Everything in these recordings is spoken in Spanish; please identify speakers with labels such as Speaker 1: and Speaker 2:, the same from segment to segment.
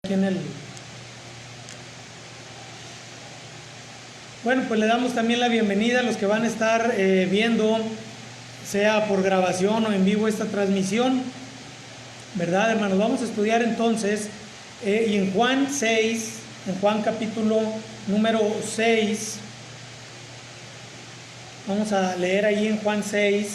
Speaker 1: Aquí en el... Bueno, pues le damos también la bienvenida a los que van a estar viendo, sea por grabación o en vivo, esta transmisión, ¿verdad, hermanos? Vamos a estudiar entonces, y en Juan 6, en Juan capítulo número 6, vamos a leer ahí en Juan 6.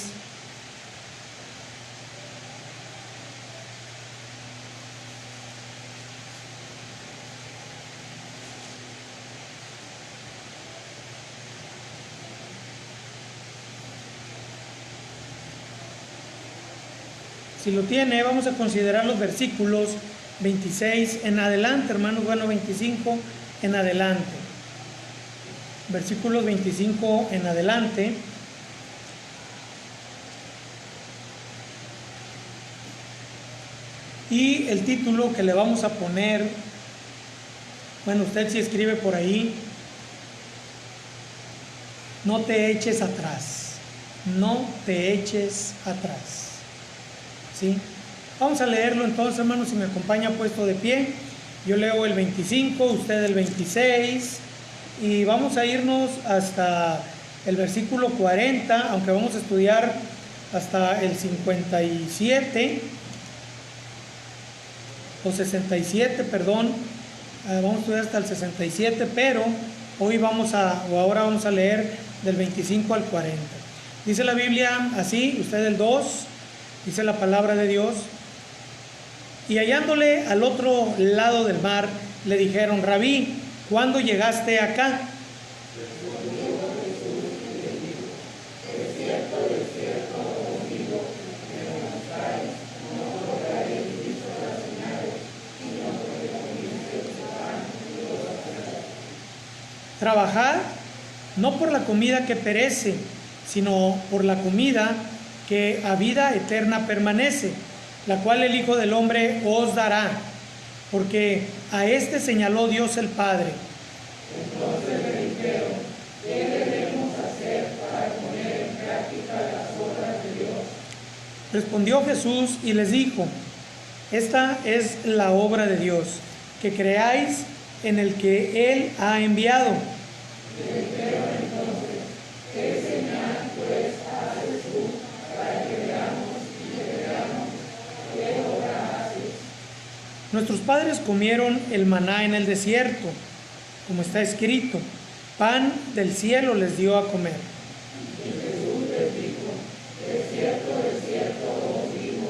Speaker 1: Si lo tiene, vamos a considerar los versículos 26 en adelante, hermanos, bueno, 25 en adelante. Versículos 25 en adelante. Y el título que le vamos a poner, bueno, usted si escribe por ahí, no te eches atrás, no te eches atrás. ¿Sí? Vamos a leerlo entonces, hermanos, si me acompaña puesto de pie. Yo leo el 25, usted el 26, y vamos a irnos hasta el versículo 40, aunque vamos a estudiar hasta el 57, o 67, perdón, vamos a estudiar hasta el 67, pero ahora vamos a leer del 25 al 40. Dice la Biblia así, usted el 2, dice la palabra de Dios: y hallándole al otro lado del mar, le dijeron: Rabí, ¿cuándo llegaste acá? Trabajad no por la comida que perece, sino por la comida que a vida eterna permanece, la cual el Hijo del Hombre os dará, porque a este señaló Dios el Padre.
Speaker 2: Entonces le dijeron: ¿qué debemos hacer para poner en práctica las obras de Dios?
Speaker 1: Respondió Jesús y les dijo: esta es la obra de Dios, que creáis en el que Él ha enviado.
Speaker 2: Le dijeron entonces: ¿qué señal pues haces tú para que veamos y creamos qué obra haces?
Speaker 1: Nuestros padres comieron el maná en el desierto, como está escrito: pan del cielo les dio a comer.
Speaker 2: Y Jesús les dijo: de cierto os digo,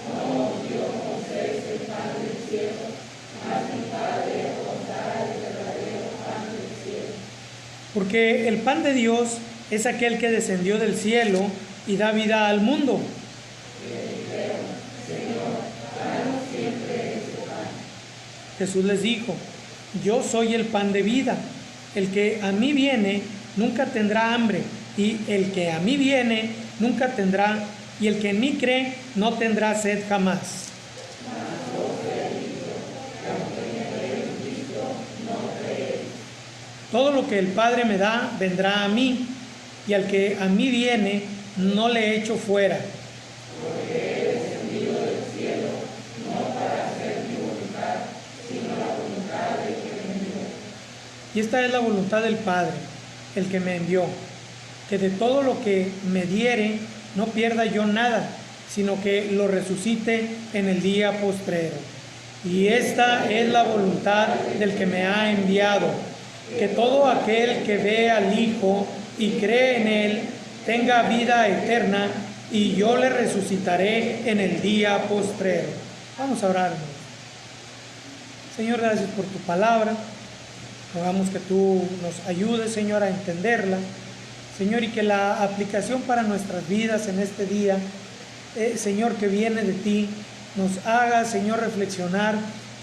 Speaker 2: no os dio Moisés el pan del cielo, mas mi Padre os da el verdadero pan del cielo.
Speaker 1: Porque el pan de Dios es aquel que descendió del cielo y da vida al mundo.
Speaker 2: Le dijeron: Señor, danos siempre ese pan.
Speaker 1: Jesús les dijo: yo soy el pan de vida. El que a mí viene nunca tendrá hambre, y el que a mí viene nunca tendrá, y el que en mí cree no tendrá sed jamás. Todo lo que el Padre me da vendrá a mí, y al que a mí viene no le echo fuera.
Speaker 2: Porque he descendido del cielo, no para hacer mi voluntad, sino la voluntad del que me envió.
Speaker 1: Y esta es la voluntad del Padre, el que me envió, que de todo lo que me diere no pierda yo nada, sino que lo resucite en el día postrero. Y esta es la voluntad del que me ha enviado, que todo aquel que ve al Hijo y cree en Él tenga vida eterna, y yo le resucitaré en el día postrero. Vamos a orar. Señor, gracias por tu palabra. Rogamos que tú nos ayudes, Señor, a entenderla, Señor, y que la aplicación para nuestras vidas en este día, Señor, que viene de ti, nos haga, Señor, reflexionar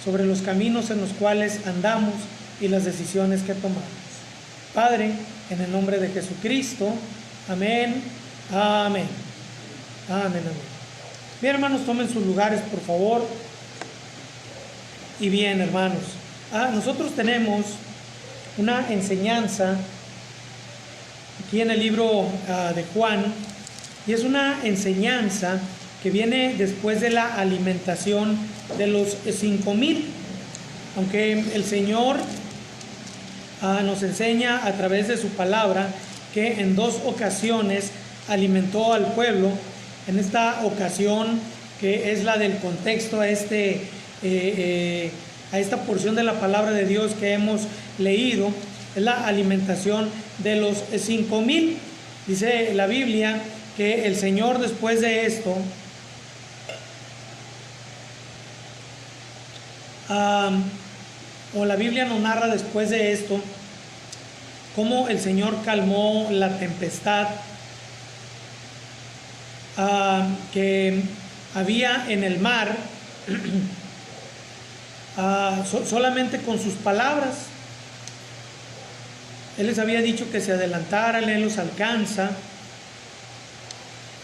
Speaker 1: sobre los caminos en los cuales andamos y las decisiones que tomamos. Padre, en el nombre de Jesucristo, amén, amén, amén, amén. Bien, hermanos, tomen sus lugares, por favor. Y bien, hermanos, nosotros tenemos una enseñanza aquí en el libro de Juan, y es una enseñanza que viene después de la alimentación de los 5,000. aunque el Señor nos enseña a través de su palabra que en 2 ocasiones alimentó al pueblo, en esta ocasión que es la del contexto a esta porción de la palabra de Dios que hemos leído, es la alimentación de los 5,000. Dice la Biblia que el Señor después de esto o la Biblia nos narra después de esto cómo el Señor calmó la tempestad que había en el mar solamente con sus palabras. Él les había dicho que se adelantaran, Él los alcanza,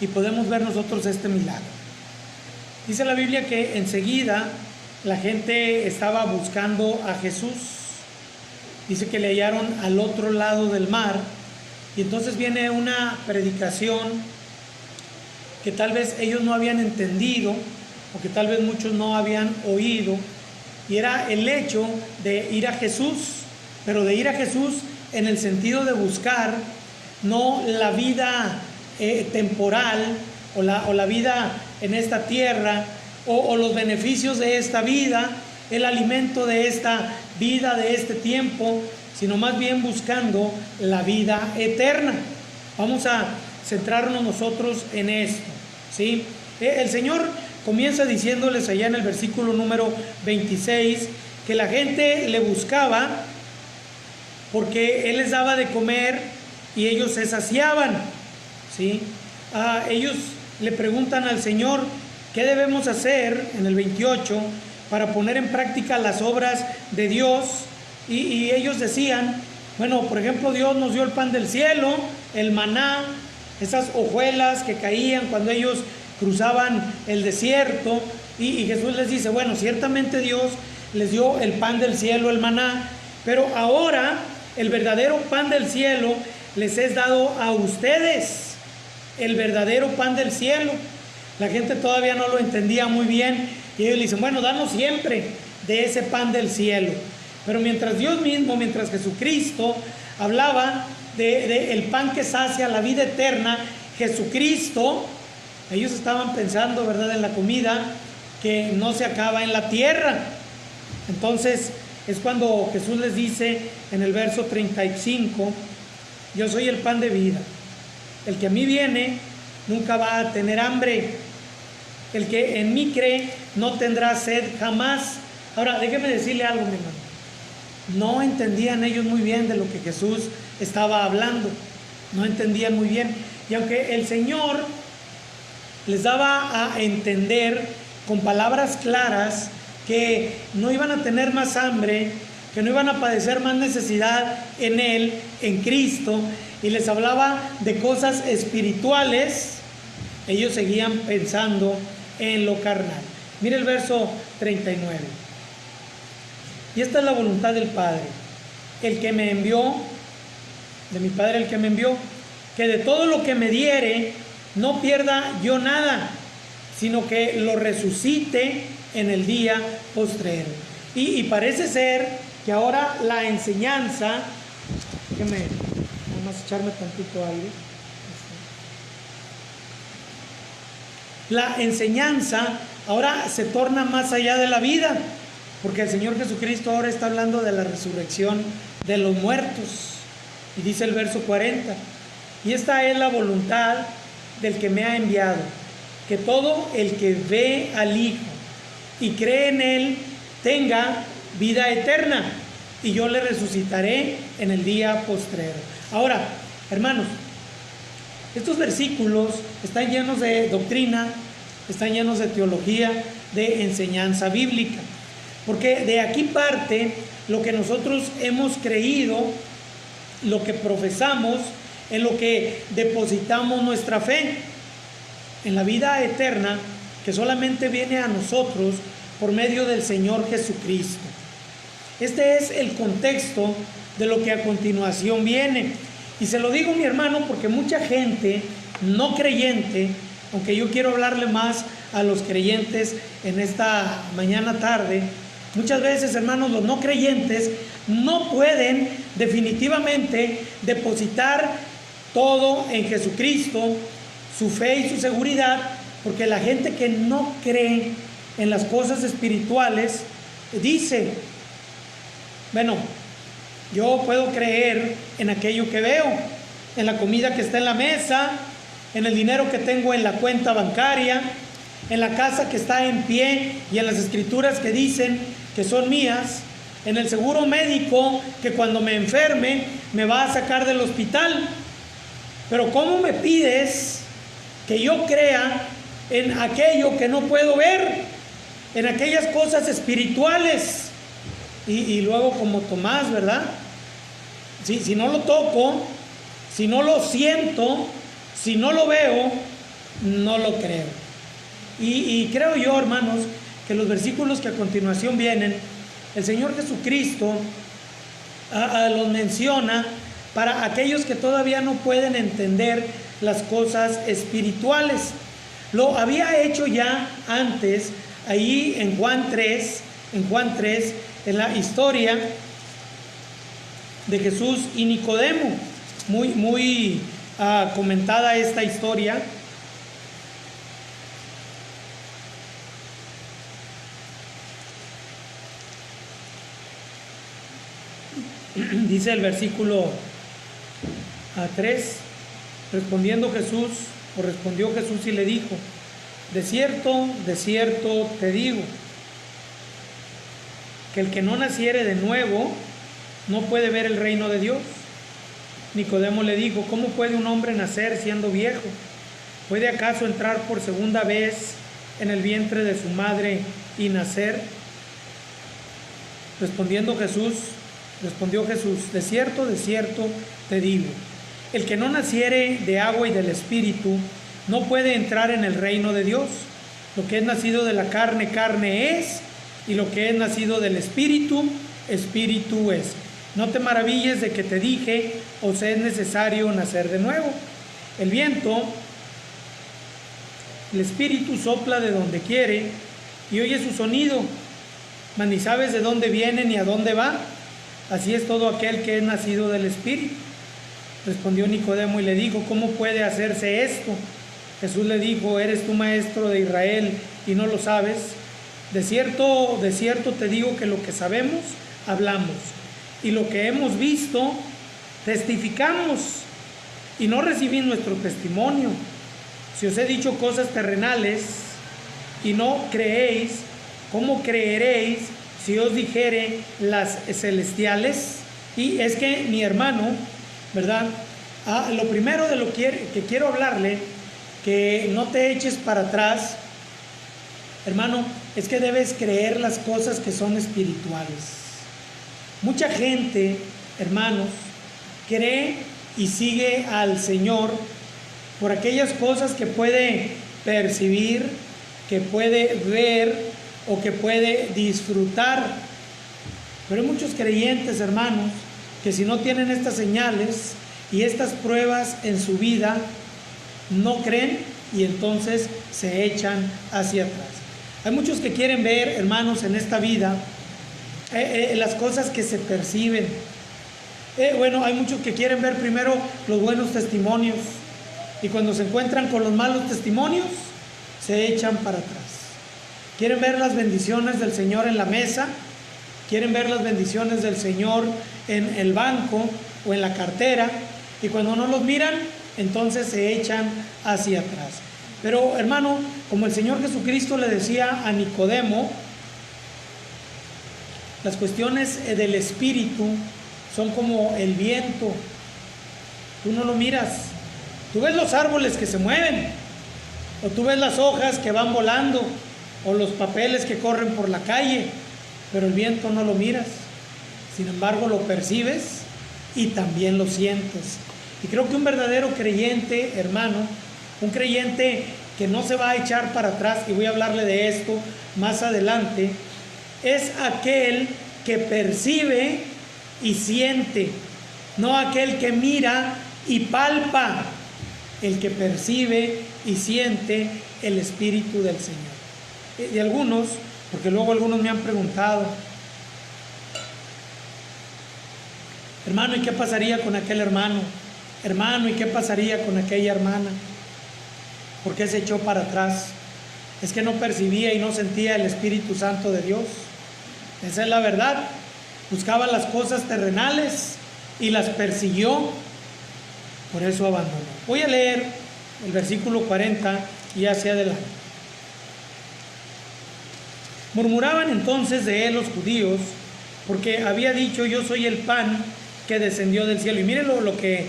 Speaker 1: y podemos ver nosotros este milagro. Dice la Biblia que enseguida la gente estaba buscando a Jesús. Dice que le hallaron al otro lado del mar, y entonces viene una predicación que tal vez ellos no habían entendido, o que tal vez muchos no habían oído, y era el hecho de ir a Jesús, pero de ir a Jesús en el sentido de buscar no la vida temporal o la vida en esta tierra o los beneficios de esta vida, el alimento de esta vida, de este tiempo, sino más bien buscando la vida eterna. Vamos a centrarnos nosotros en esto, ¿sí? El Señor comienza diciéndoles allá en el versículo número 26 que la gente le buscaba porque Él les daba de comer y ellos se saciaban, ¿sí? Ellos le preguntan al Señor, ¿qué debemos hacer, en el 28, para poner en práctica las obras de Dios? Y ellos decían, bueno, por ejemplo, Dios nos dio el pan del cielo, el maná, esas hojuelas que caían cuando ellos cruzaban el desierto, y Jesús les dice, bueno, ciertamente Dios les dio el pan del cielo, el maná, pero ahora el verdadero pan del cielo les es dado a ustedes, el verdadero pan del cielo. La gente todavía no lo entendía muy bien, y ellos le dicen, bueno, danos siempre de ese pan del cielo. Pero mientras Dios mismo, mientras Jesucristo hablaba de el pan que sacia, la vida eterna, Jesucristo, ellos estaban pensando, ¿verdad?, en la comida que no se acaba en la tierra. Entonces es cuando Jesús les dice en el verso 35, yo soy el pan de vida, el que a mí viene nunca va a tener hambre, el que en mí cree no tendrá sed jamás. Ahora déjeme decirle algo, mi hermano, no entendían ellos muy bien de lo que Jesús estaba hablando, no entendían muy bien, y aunque el Señor les daba a entender con palabras claras que no iban a tener más hambre, que no iban a padecer más necesidad en Él, en Cristo, y les hablaba de cosas espirituales, ellos seguían pensando en lo carnal. Mire el verso 39. Y esta es la voluntad del Padre, el que me envió, de mi Padre el que me envió, que de todo lo que me diere no pierda yo nada, sino que lo resucite en el día postrero. Y parece ser que ahora la enseñanza, déjeme vamos a echarme tantito aire. La enseñanza ahora se torna más allá de la vida, porque el Señor Jesucristo ahora está hablando de la resurrección de los muertos. Y dice el verso 40, y esta es la voluntad del que me ha enviado, que todo el que ve al Hijo y cree en Él tenga vida eterna, y yo le resucitaré en el día postrero. Ahora, hermanos, estos versículos están llenos de doctrina, están llenos de teología, de enseñanza bíblica, porque de aquí parte lo que nosotros hemos creído, lo que profesamos, en lo que depositamos nuestra fe, en la vida eterna que solamente viene a nosotros por medio del Señor Jesucristo. Este es el contexto de lo que a continuación viene. Y se lo digo, mi hermano, porque mucha gente no creyente, aunque yo quiero hablarle más a los creyentes en esta mañana tarde, Muchas veces, hermanos, los no creyentes no pueden definitivamente depositar todo en Jesucristo, su fe y su seguridad, porque la gente que no cree en las cosas espirituales dice, bueno, yo puedo creer en aquello que veo, en la comida que está en la mesa, en el dinero que tengo en la cuenta bancaria, en la casa que está en pie y en las escrituras que dicen que son mías, en el seguro médico que cuando me enferme me va a sacar del hospital. Pero ¿cómo me pides que yo crea en aquello que no puedo ver, en aquellas cosas espirituales? Y luego como Tomás, ¿verdad? Si no lo toco, si no lo siento, si no lo veo, no lo creo. Y creo yo, hermanos, que los versículos que a continuación vienen, el Señor Jesucristo los menciona para aquellos que todavía no pueden entender las cosas espirituales. Lo había hecho ya antes, ahí en Juan 3, en la historia de Jesús y Nicodemo. Muy comentada esta historia. Dice el versículo 3, respondió Jesús y le dijo, de cierto te digo, que el que no naciere de nuevo no puede ver el reino de Dios. Nicodemo le dijo, ¿cómo puede un hombre nacer siendo viejo? ¿Puede acaso entrar por segunda vez en el vientre de su madre y nacer? Respondió Jesús, de cierto te digo, el que no naciere de agua y del Espíritu no puede entrar en el reino de Dios. Lo que es nacido de la carne, carne es, y lo que es nacido del Espíritu, Espíritu es. No te maravilles de que te dije, os es necesario nacer de nuevo. El viento, el Espíritu sopla de donde quiere y oye su sonido, mas ni sabes de dónde viene ni a dónde va. Así es todo aquel que es nacido del Espíritu. Respondió Nicodemo y le dijo, ¿cómo puede hacerse esto? Jesús le dijo, ¿eres tú maestro de Israel y no lo sabes? De cierto te digo que lo que sabemos, hablamos. Y lo que hemos visto, testificamos. Y no recibís nuestro testimonio. Si os he dicho cosas terrenales y no creéis, ¿cómo creeréis si os dijere las celestiales? Y es que mi hermano, ¿verdad? Lo primero de lo que quiero hablarle, que no te eches para atrás, hermano, es que debes creer las cosas que son espirituales. Mucha gente, hermanos, cree y sigue al Señor por aquellas cosas que puede percibir, que puede ver o que puede disfrutar. Pero hay muchos creyentes, hermanos, que si no tienen estas señales y estas pruebas en su vida, no creen y entonces se echan hacia atrás. Hay muchos que quieren ver, hermanos, en esta vida las cosas que se perciben. Hay muchos que quieren ver primero los buenos testimonios y cuando se encuentran con los malos testimonios se echan para atrás. Quieren ver las bendiciones del Señor en la mesa, quieren ver las bendiciones del Señor en el banco o en la cartera, y cuando no los miran, entonces se echan hacia atrás. Pero hermano, como el Señor Jesucristo le decía a Nicodemo, las cuestiones del Espíritu son como el viento. Tú no lo miras. Tú ves los árboles que se mueven, o tú ves las hojas que van volando, o los papeles que corren por la calle, pero el viento no lo miras. Sin embargo, lo percibes y también lo sientes. Y creo que un verdadero creyente, hermano, un creyente que no se va a echar para atrás, y voy a hablarle de esto más adelante, es aquel que percibe y siente, no aquel que mira y palpa, el que percibe y siente el Espíritu del Señor. Y algunos Porque luego algunos me han preguntado, hermano, ¿y qué pasaría con aquel hermano? Hermano, ¿y qué pasaría con aquella hermana? ¿Por qué se echó para atrás? Es que no percibía y no sentía el Espíritu Santo de Dios. Esa es la verdad. Buscaba las cosas terrenales y las persiguió, por eso abandonó. Voy a leer el versículo 40 y hacia adelante. Murmuraban entonces de él los judíos, porque había dicho: yo soy el pan que descendió del cielo. Y miren lo que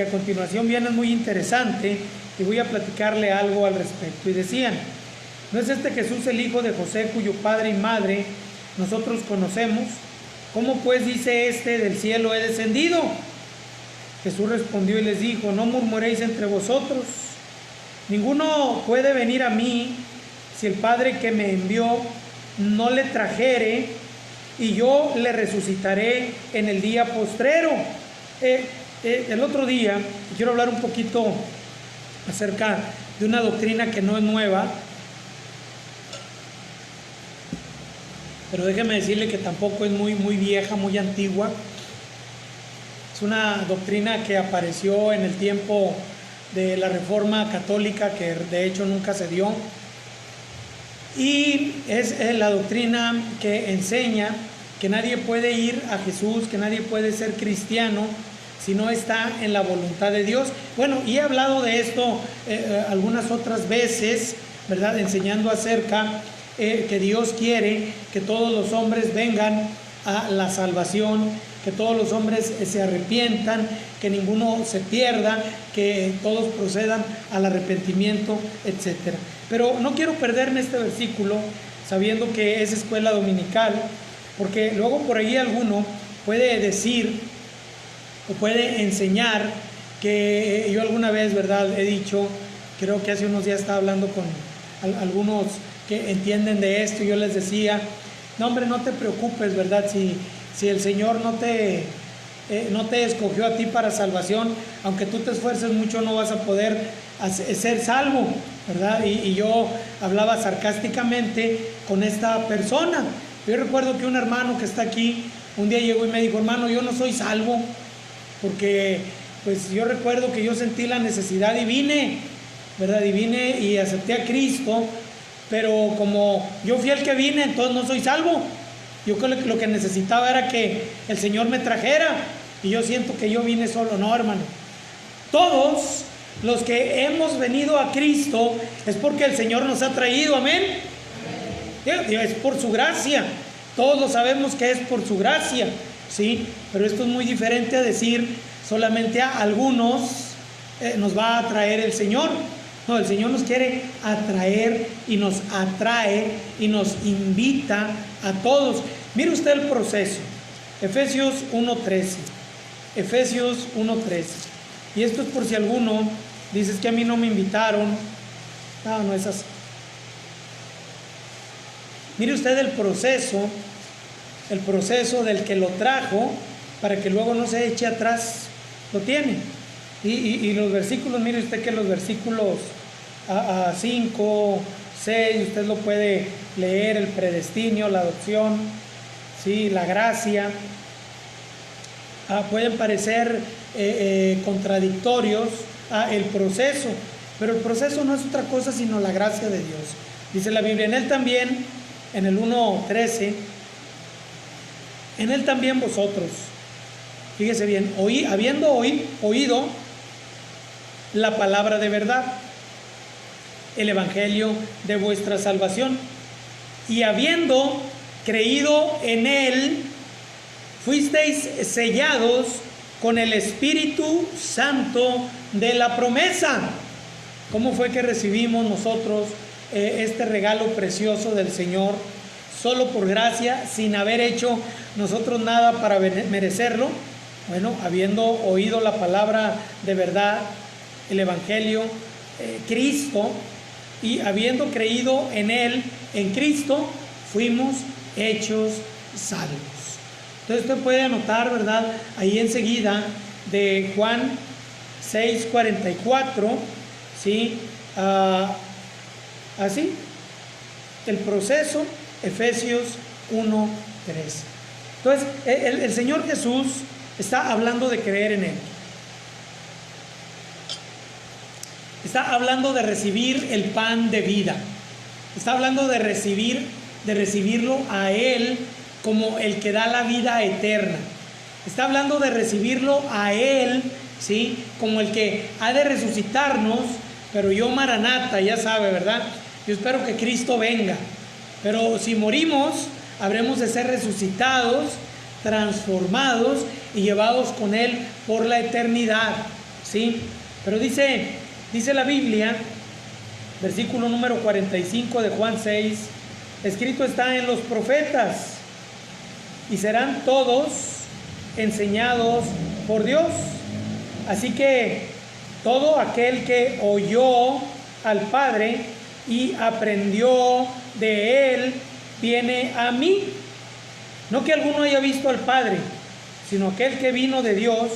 Speaker 1: a continuación viene, es muy interesante, y voy a platicarle algo al respecto. Y decían: ¿no es este Jesús el hijo de José, cuyo padre y madre nosotros conocemos? ¿Cómo pues dice este: del cielo he descendido? Jesús respondió y les dijo: no murmuréis entre vosotros. Ninguno puede venir a mí si el Padre que me envió no le trajere, y yo le resucitaré en el día postrero. El otro día quiero hablar un poquito acerca de una doctrina que no es nueva, pero déjeme decirle que tampoco es muy vieja, muy antigua. Es una doctrina que apareció en el tiempo de la Reforma Católica, que de hecho nunca se dio, y es la doctrina que enseña que nadie puede ir a Jesús, que nadie puede ser cristiano si no está en la voluntad de Dios. Bueno, y he hablado de esto algunas otras veces, ¿verdad? Enseñando acerca que Dios quiere que todos los hombres vengan a la salvación, que todos los hombres se arrepientan, que ninguno se pierda, que todos procedan al arrepentimiento, etc. Pero no quiero perderme este versículo sabiendo que es escuela dominical, porque luego por ahí alguno puede decir o puede enseñar que yo alguna vez, ¿verdad?, he dicho, creo que hace unos días estaba hablando con algunos que entienden de esto, y yo les decía: no, hombre, no te preocupes, ¿verdad? Si el Señor no te escogió a ti para salvación, aunque tú te esfuerces mucho, no vas a poder ser salvo, ¿verdad? Y yo hablaba sarcásticamente con esta persona. Yo recuerdo que un hermano que está aquí un día llegó y me dijo: hermano, yo no soy salvo, porque pues yo recuerdo que yo sentí la necesidad y vine, ¿verdad? Y vine y acepté a Cristo, pero como yo fui el que vine, entonces no soy salvo. Yo creo que lo que necesitaba era que el Señor me trajera, y yo siento que yo vine solo. No, hermano. Todos los que hemos venido a Cristo es porque el Señor nos ha traído, amén. Es por su gracia. Todos lo sabemos que es por su gracia, ¿sí? Pero esto es muy diferente a decir solamente a algunos nos va a traer el Señor. No, el Señor nos quiere atraer y nos atrae y nos invita a todos. Mire usted el proceso. Efesios 1:13. Efesios 1:13. Y esto es por si alguno dice: es que a mí no me invitaron. No, no es así. Mire usted el proceso del que lo trajo, para que luego no se eche atrás. Lo tiene. Y los versículos, mire usted que los versículos 5, 6, usted lo puede leer: el predestinio, la adopción, ¿sí?, la gracia. Pueden parecer contradictorios el proceso, pero el proceso no es otra cosa sino la gracia de Dios. Dice la Biblia: en él también, en el 1:13, en él también vosotros, fíjese bien, habiendo oído la palabra de verdad, el evangelio de vuestra salvación, y habiendo creído en él, fuisteis sellados con el Espíritu Santo de la promesa. ¿Cómo fue que recibimos nosotros este regalo precioso del Señor? Solo por gracia, sin haber hecho nosotros nada para merecerlo. Bueno, habiendo oído la palabra de verdad, el evangelio, Cristo, y habiendo creído en él, en Cristo, fuimos hechos salvos. Entonces usted puede anotar, ¿verdad?, ahí enseguida de Juan 6:44, ¿sí? Así, el proceso Efesios 1:3. Entonces, el Señor Jesús está hablando de creer en Él. Está hablando de recibir el pan de vida. Está hablando de recibirlo a Él como el que da la vida eterna. Está hablando de recibirlo a Él, ¿sí?, como el que ha de resucitarnos. Pero yo, Maranata, ya sabe, ¿verdad? Yo espero que Cristo venga. Pero si morimos, habremos de ser resucitados, transformados y llevados con Él por la eternidad, ¿sí? Pero dice la Biblia, versículo número 45 de Juan 6, escrito está en los profetas, y serán todos enseñados por Dios. Así que todo aquel que oyó al Padre y aprendió de Él, viene a mí. No que alguno haya visto al Padre, sino aquel que vino de Dios,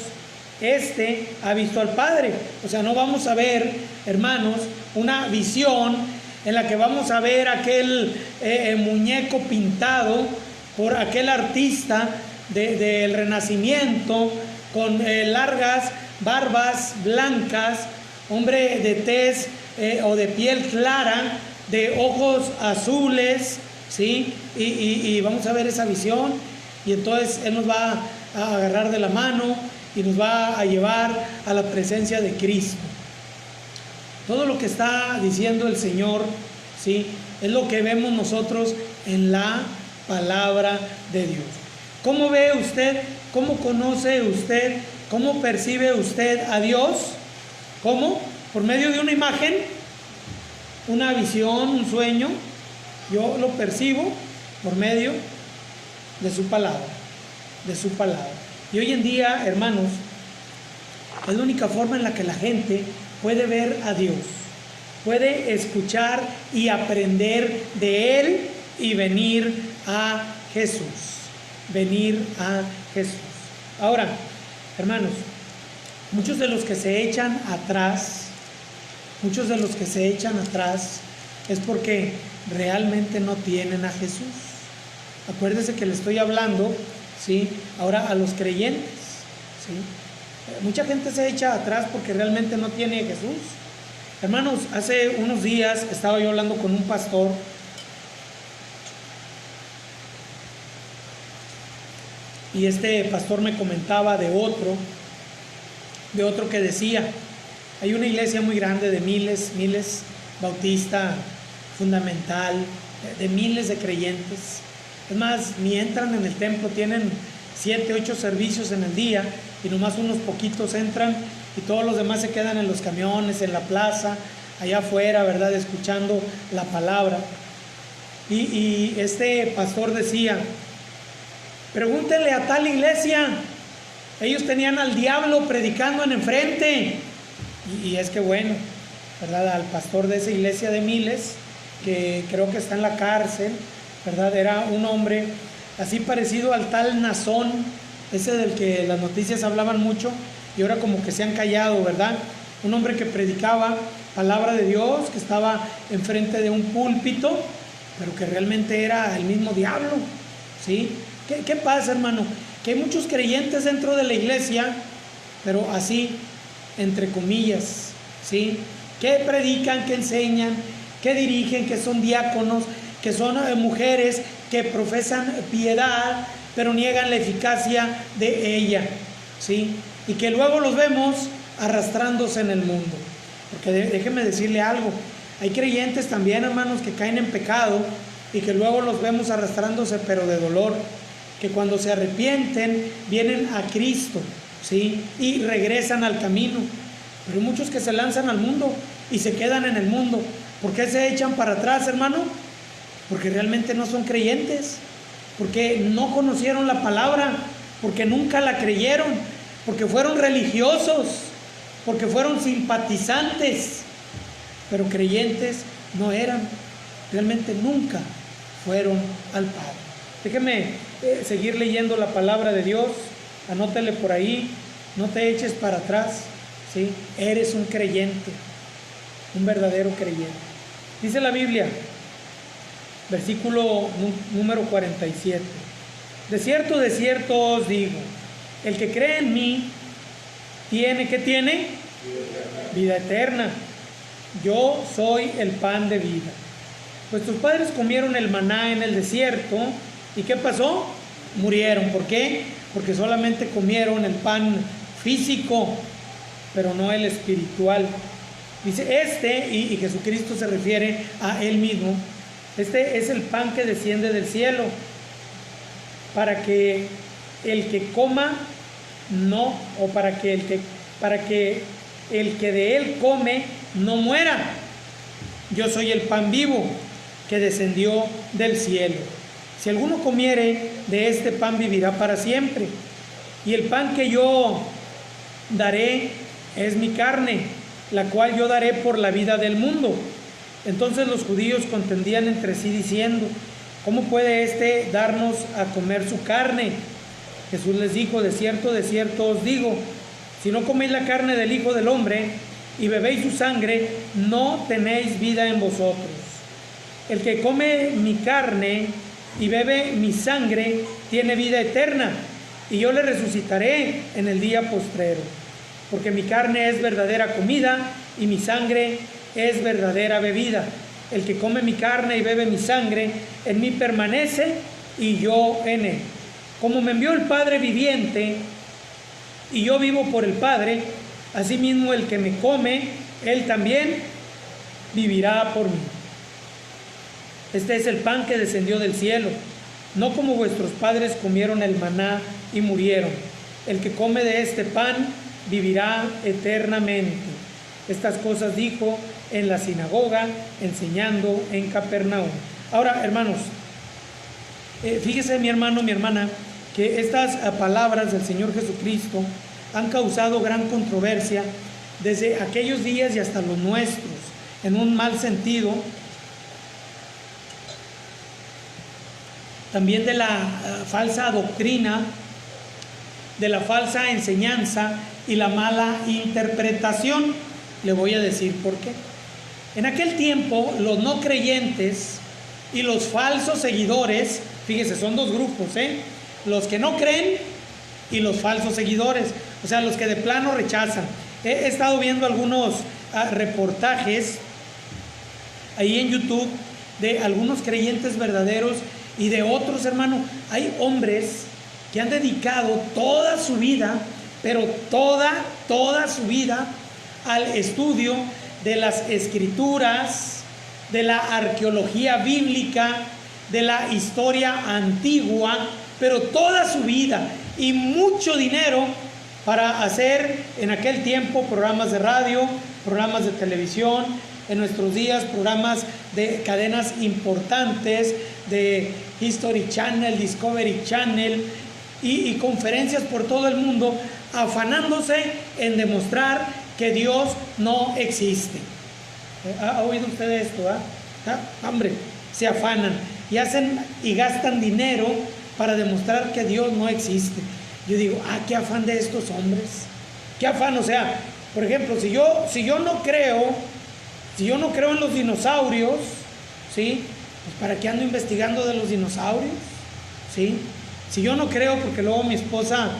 Speaker 1: este ha visto al Padre. O sea, no vamos a ver, hermanos, una visión en la que vamos a ver aquel muñeco pintado por aquel artista del Renacimiento, con largas barbas blancas, hombre de tez o de piel clara, de ojos azules, ¿sí? Y vamos a ver esa visión, y entonces Él nos va a agarrar de la mano y nos va a llevar a la presencia de Cristo. Todo lo que está diciendo el Señor, ¿sí?, es lo que vemos nosotros en la palabra de Dios. ¿Cómo ve usted? ¿Cómo conoce usted? ¿Cómo percibe usted a Dios? ¿Cómo? ¿Por medio de una imagen? ¿Una visión? ¿Un sueño? Yo lo percibo por medio de su palabra, de su palabra. Y hoy en día, hermanos, es la única forma en la que la gente puede ver a Dios, puede escuchar y aprender de Él y venir a Jesús, venir a Jesús. Ahora, hermanos, muchos de los que se echan atrás, es porque realmente no tienen a Jesús. Acuérdense que le estoy hablando, ¿sí?, ahora a los creyentes, ¿sí? Mucha gente se echa atrás porque realmente no tiene a Jesús. Hermanos, hace unos días estaba yo hablando con un pastor y este pastor me comentaba de otro que decía: hay una iglesia muy grande de miles, bautista, fundamental, de miles de creyentes. Es más, ni entran en el templo, tienen 7, 8 servicios en el día y nomás unos poquitos entran y todos los demás se quedan en los camiones, en la plaza, allá afuera, ¿verdad?, escuchando la palabra. Y este pastor decía: pregúntenle a tal iglesia, ellos tenían al diablo predicando en enfrente. Y es que bueno, ¿verdad?, al pastor de esa iglesia de miles, que creo que está en la cárcel, ¿verdad?, era un hombre así parecido al tal Nazón, ese del que las noticias hablaban mucho y ahora como que se han callado, ¿verdad? Un hombre que predicaba palabra de Dios, que estaba enfrente de un púlpito, pero que realmente era el mismo diablo, ¿sí? ¿Qué pasa, hermano? Que hay muchos creyentes dentro de la iglesia, pero así, entre comillas, ¿sí?, que predican, que enseñan, que dirigen, que son diáconos, que son mujeres que profesan piedad, pero niegan la eficacia de ella, ¿sí? Y que luego los vemos arrastrándose en el mundo. Porque déjeme decirle algo, hay creyentes también, hermanos, que caen en pecado y que luego los vemos arrastrándose, pero de dolor, que cuando se arrepienten vienen a Cristo, ¿sí?, y regresan al camino. Pero hay muchos que se lanzan al mundo y se quedan en el mundo. ¿Por qué se echan para atrás, hermano? Porque realmente no son creyentes, porque no conocieron la palabra, porque nunca la creyeron, porque fueron religiosos, porque fueron simpatizantes, pero creyentes no eran, realmente nunca fueron al Padre. Déjeme seguir leyendo la palabra de Dios, anótele por ahí, no te eches para atrás, ¿sí? Eres un creyente, un verdadero creyente. Dice la Biblia, versículo número 47. De cierto os digo, el que cree en mí, tiene, ¿qué tiene? Vida eterna. Yo soy el pan de vida. Vuestros padres comieron el maná en el desierto, ¿y qué pasó? Murieron. ¿Por qué? Porque solamente comieron el pan físico, pero no el espiritual. Dice y Jesucristo se refiere a él mismo, este es el pan que desciende del cielo, para que el que coma no, o para que el que de él come no muera. Yo soy el pan vivo que descendió del cielo. Si alguno comiere de este pan, vivirá para siempre. Y el pan que yo daré es mi carne, la cual yo daré por la vida del mundo. Entonces los judíos contendían entre sí diciendo, ¿cómo puede darnos a comer su carne? Jesús les dijo, de cierto os digo, si no coméis la carne del Hijo del Hombre y bebéis su sangre, no tenéis vida en vosotros. El que come mi carne y bebe mi sangre tiene vida eterna, y yo le resucitaré en el día postrero. Porque mi carne es verdadera comida y mi sangre es verdadera bebida. El que come mi carne y bebe mi sangre, en mí permanece y yo en él. Como me envió el Padre viviente y yo vivo por el Padre, asimismo el que me come, él también vivirá por mí. Este es el pan que descendió del cielo, no como vuestros padres comieron el maná y murieron. El que come de este pan vivirá eternamente. Estas cosas dijo en la sinagoga, enseñando en Capernaum. Ahora, hermanos, fíjese mi hermano, mi hermana, que estas palabras del Señor Jesucristo han causado gran controversia desde aquellos días y hasta los nuestros, en un mal sentido, también de la falsa doctrina, de la falsa enseñanza y la mala interpretación. Le voy a decir por qué. En aquel tiempo, los no creyentes y los falsos seguidores, fíjese, son dos grupos, los que no creen y los falsos seguidores, o sea, los que de plano rechazan. He estado viendo algunos reportajes ahí en YouTube de algunos creyentes verdaderos y de otros, hermano. Hay hombres que han dedicado toda su vida, pero toda su vida, al estudio de las escrituras, de la arqueología bíblica, de la historia antigua, pero toda su vida y mucho dinero para hacer en aquel tiempo programas de radio, programas de televisión, en nuestros días programas de cadenas importantes, de History Channel, Discovery Channel y conferencias por todo el mundo, afanándose en demostrar que Dios no existe. ¿Ha oído usted esto? Hombre, se afanan y hacen y gastan dinero para demostrar que Dios no existe. Yo digo, qué afán de estos hombres, qué afán. O sea, por ejemplo, si yo no creo en los dinosaurios, ¿sí? Pues ¿para qué ando investigando de los dinosaurios? ¿Sí? Si yo no creo, porque luego mi esposa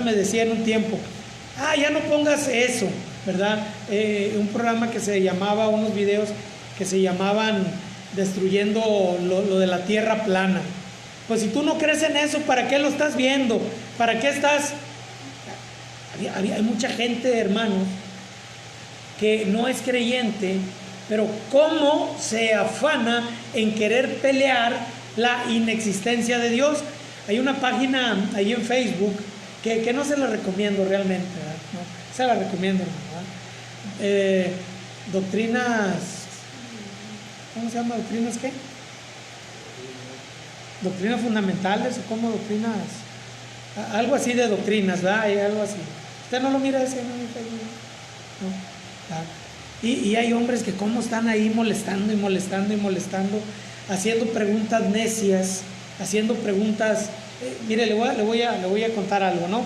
Speaker 1: me decía en un tiempo, ya no pongas eso, ¿verdad? Un programa que se llamaba, unos videos que se llamaban Destruyendo lo de la Tierra Plana. Pues si tú no crees en eso, ¿para qué lo estás viendo? ¿Para qué estás? Hay mucha gente, hermanos, que no es creyente, pero cómo se afana en querer pelear la inexistencia de Dios. Hay una página ahí en Facebook que no se la recomiendo realmente, ¿verdad? No, se la recomiendo, ¿verdad? Doctrinas, ¿cómo se llama? ¿Doctrinas qué? Doctrinas fundamentales, o como doctrinas, algo así de doctrinas, ¿verdad? Hay algo así. ¿Usted no lo mira ese? No. Y hay hombres que como están ahí molestando, haciendo preguntas necias, haciendo preguntas. Mire, le voy a contar algo, ¿no?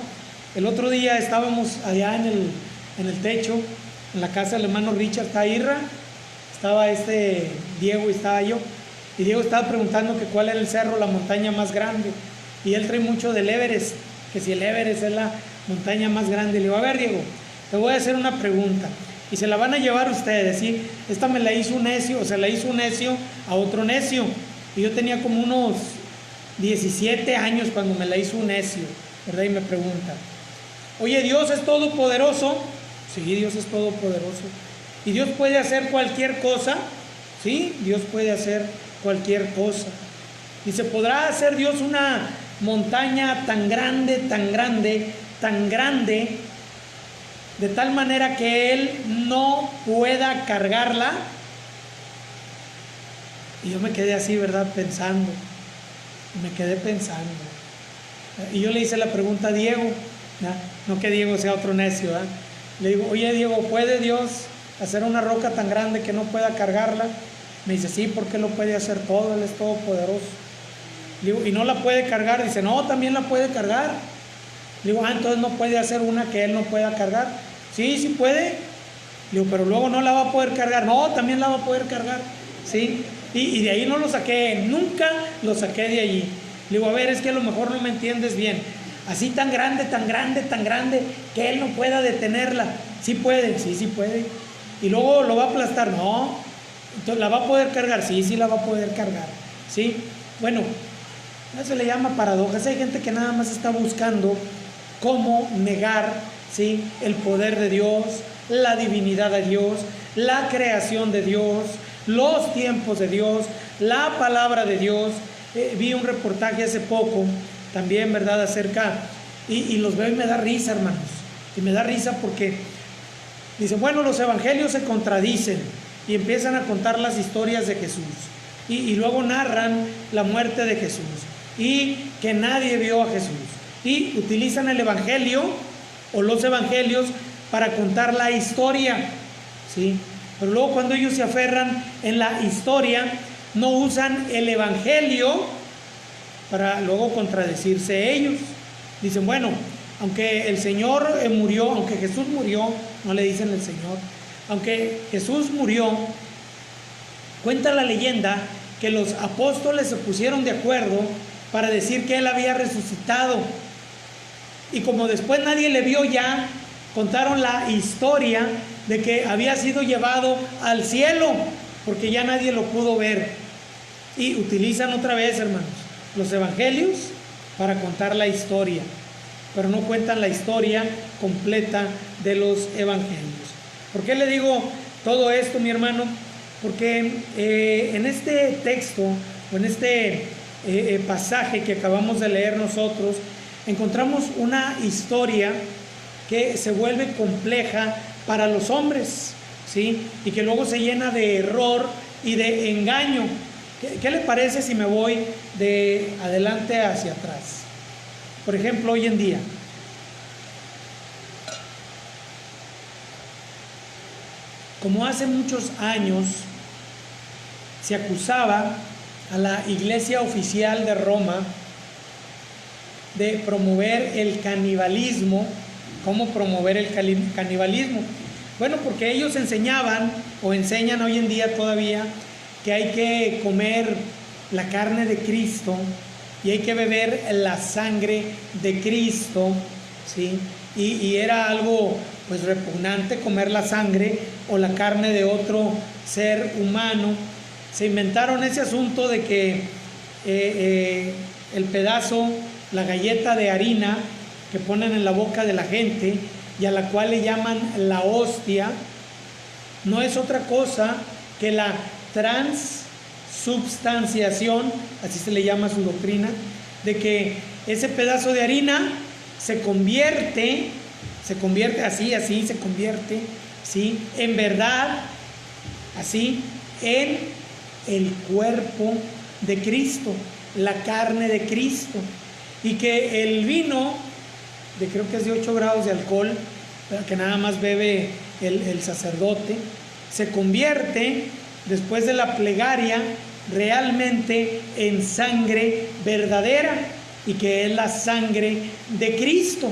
Speaker 1: El otro día estábamos allá en el techo, en la casa del hermano Richard, está Irra, estaba Diego y estaba yo, Y Diego estaba preguntando que cuál era el cerro, la montaña más grande. Y él trae mucho del Everest, que si el Everest es la montaña más grande. Le digo, a ver, Diego, te voy a hacer una pregunta. Y se la van a llevar ustedes, ¿sí? Esta me la hizo un necio, o sea, la hizo un necio a otro necio. Y yo tenía como unos 17 años cuando me la hizo un necio, ¿verdad? Y me pregunta, oye, ¿Dios es todopoderoso? Sí, Dios es todopoderoso. ¿Y Dios puede hacer cualquier cosa? Sí, Dios puede hacer cualquier cosa. ¿Y se podrá hacer Dios una montaña tan grande, tan grande, tan grande, de tal manera que Él no pueda cargarla? Y yo me quedé así, ¿verdad? Pensando. Me quedé pensando. Y yo le hice la pregunta a Diego, ¿verdad? No que Diego sea otro necio, ¿verdad? Le digo, oye, Diego, ¿puede Dios hacer una roca tan grande que no pueda cargarla? Me dice, sí, porque Él lo puede hacer todo, Él es todopoderoso. Le digo, ¿y no la puede cargar? Dice, no, también la puede cargar. Le digo, entonces no puede hacer una que Él no pueda cargar. Sí, sí puede. Le digo, pero luego no la va a poder cargar. No, también la va a poder cargar. Sí. Y de ahí no lo saqué, nunca lo saqué de allí. Le digo, a ver, es que a lo mejor no me entiendes bien. Así tan grande, tan grande, tan grande, que Él no pueda detenerla. Sí puede, sí, sí puede. Y luego lo va a aplastar. No. Entonces, ¿la va a poder cargar? Sí, sí la va a poder cargar. Sí. Bueno, eso se le llama paradojas. Hay gente que nada más está buscando cómo negar, ¿sí?, el poder de Dios, la divinidad de Dios, la creación de Dios, los tiempos de Dios, la palabra de Dios. Vi un reportaje hace poco, también, ¿verdad?, acerca, y los veo y me da risa, hermanos, y me da risa porque dicen, bueno, los evangelios se contradicen, y empiezan a contar las historias de Jesús, y luego narran la muerte de Jesús, y que nadie vio a Jesús, y utilizan el evangelio o los evangelios para contar la historia, ¿sí? Pero luego cuando ellos se aferran en la historia, no usan el evangelio para luego contradecirse ellos. Dicen, bueno, aunque el Señor murió, aunque Jesús murió, no le dicen el Señor, aunque Jesús murió, cuenta la leyenda que los apóstoles se pusieron de acuerdo para decir que Él había resucitado. Y como después nadie le vio ya, contaron la historia de que había sido llevado al cielo, porque ya nadie lo pudo ver. Y utilizan otra vez, hermanos, los evangelios para contar la historia, pero no cuentan la historia completa de los evangelios. ¿Por qué le digo todo esto, mi hermano? Porque en este texto, o en este pasaje que acabamos de leer nosotros, encontramos una historia que se vuelve compleja para los hombres, ¿sí? Y que luego se llena de error y de engaño. ¿Qué le parece si me voy de adelante hacia atrás? Por ejemplo, hoy en día, como hace muchos años se acusaba a la Iglesia Oficial de Roma de promover el canibalismo. ¿Cómo promover el canibalismo? Bueno, porque ellos enseñaban, o enseñan hoy en día todavía, que hay que comer la carne de Cristo y hay que beber la sangre de Cristo, ¿sí? Y era algo pues repugnante comer la sangre o la carne de otro ser humano. Se inventaron ese asunto de que el pedazo, la galleta de harina que ponen en la boca de la gente y a la cual le llaman la hostia, no es otra cosa que la transubstanciación, así se le llama su doctrina, de que ese pedazo de harina se convierte así, se convierte, ¿sí?, en verdad, así, en el cuerpo de Cristo, la carne de Cristo, y que el vino, creo que es de 8 grados de alcohol, que nada más bebe el sacerdote, se convierte, después de la plegaria, realmente en sangre verdadera, y que es la sangre de Cristo.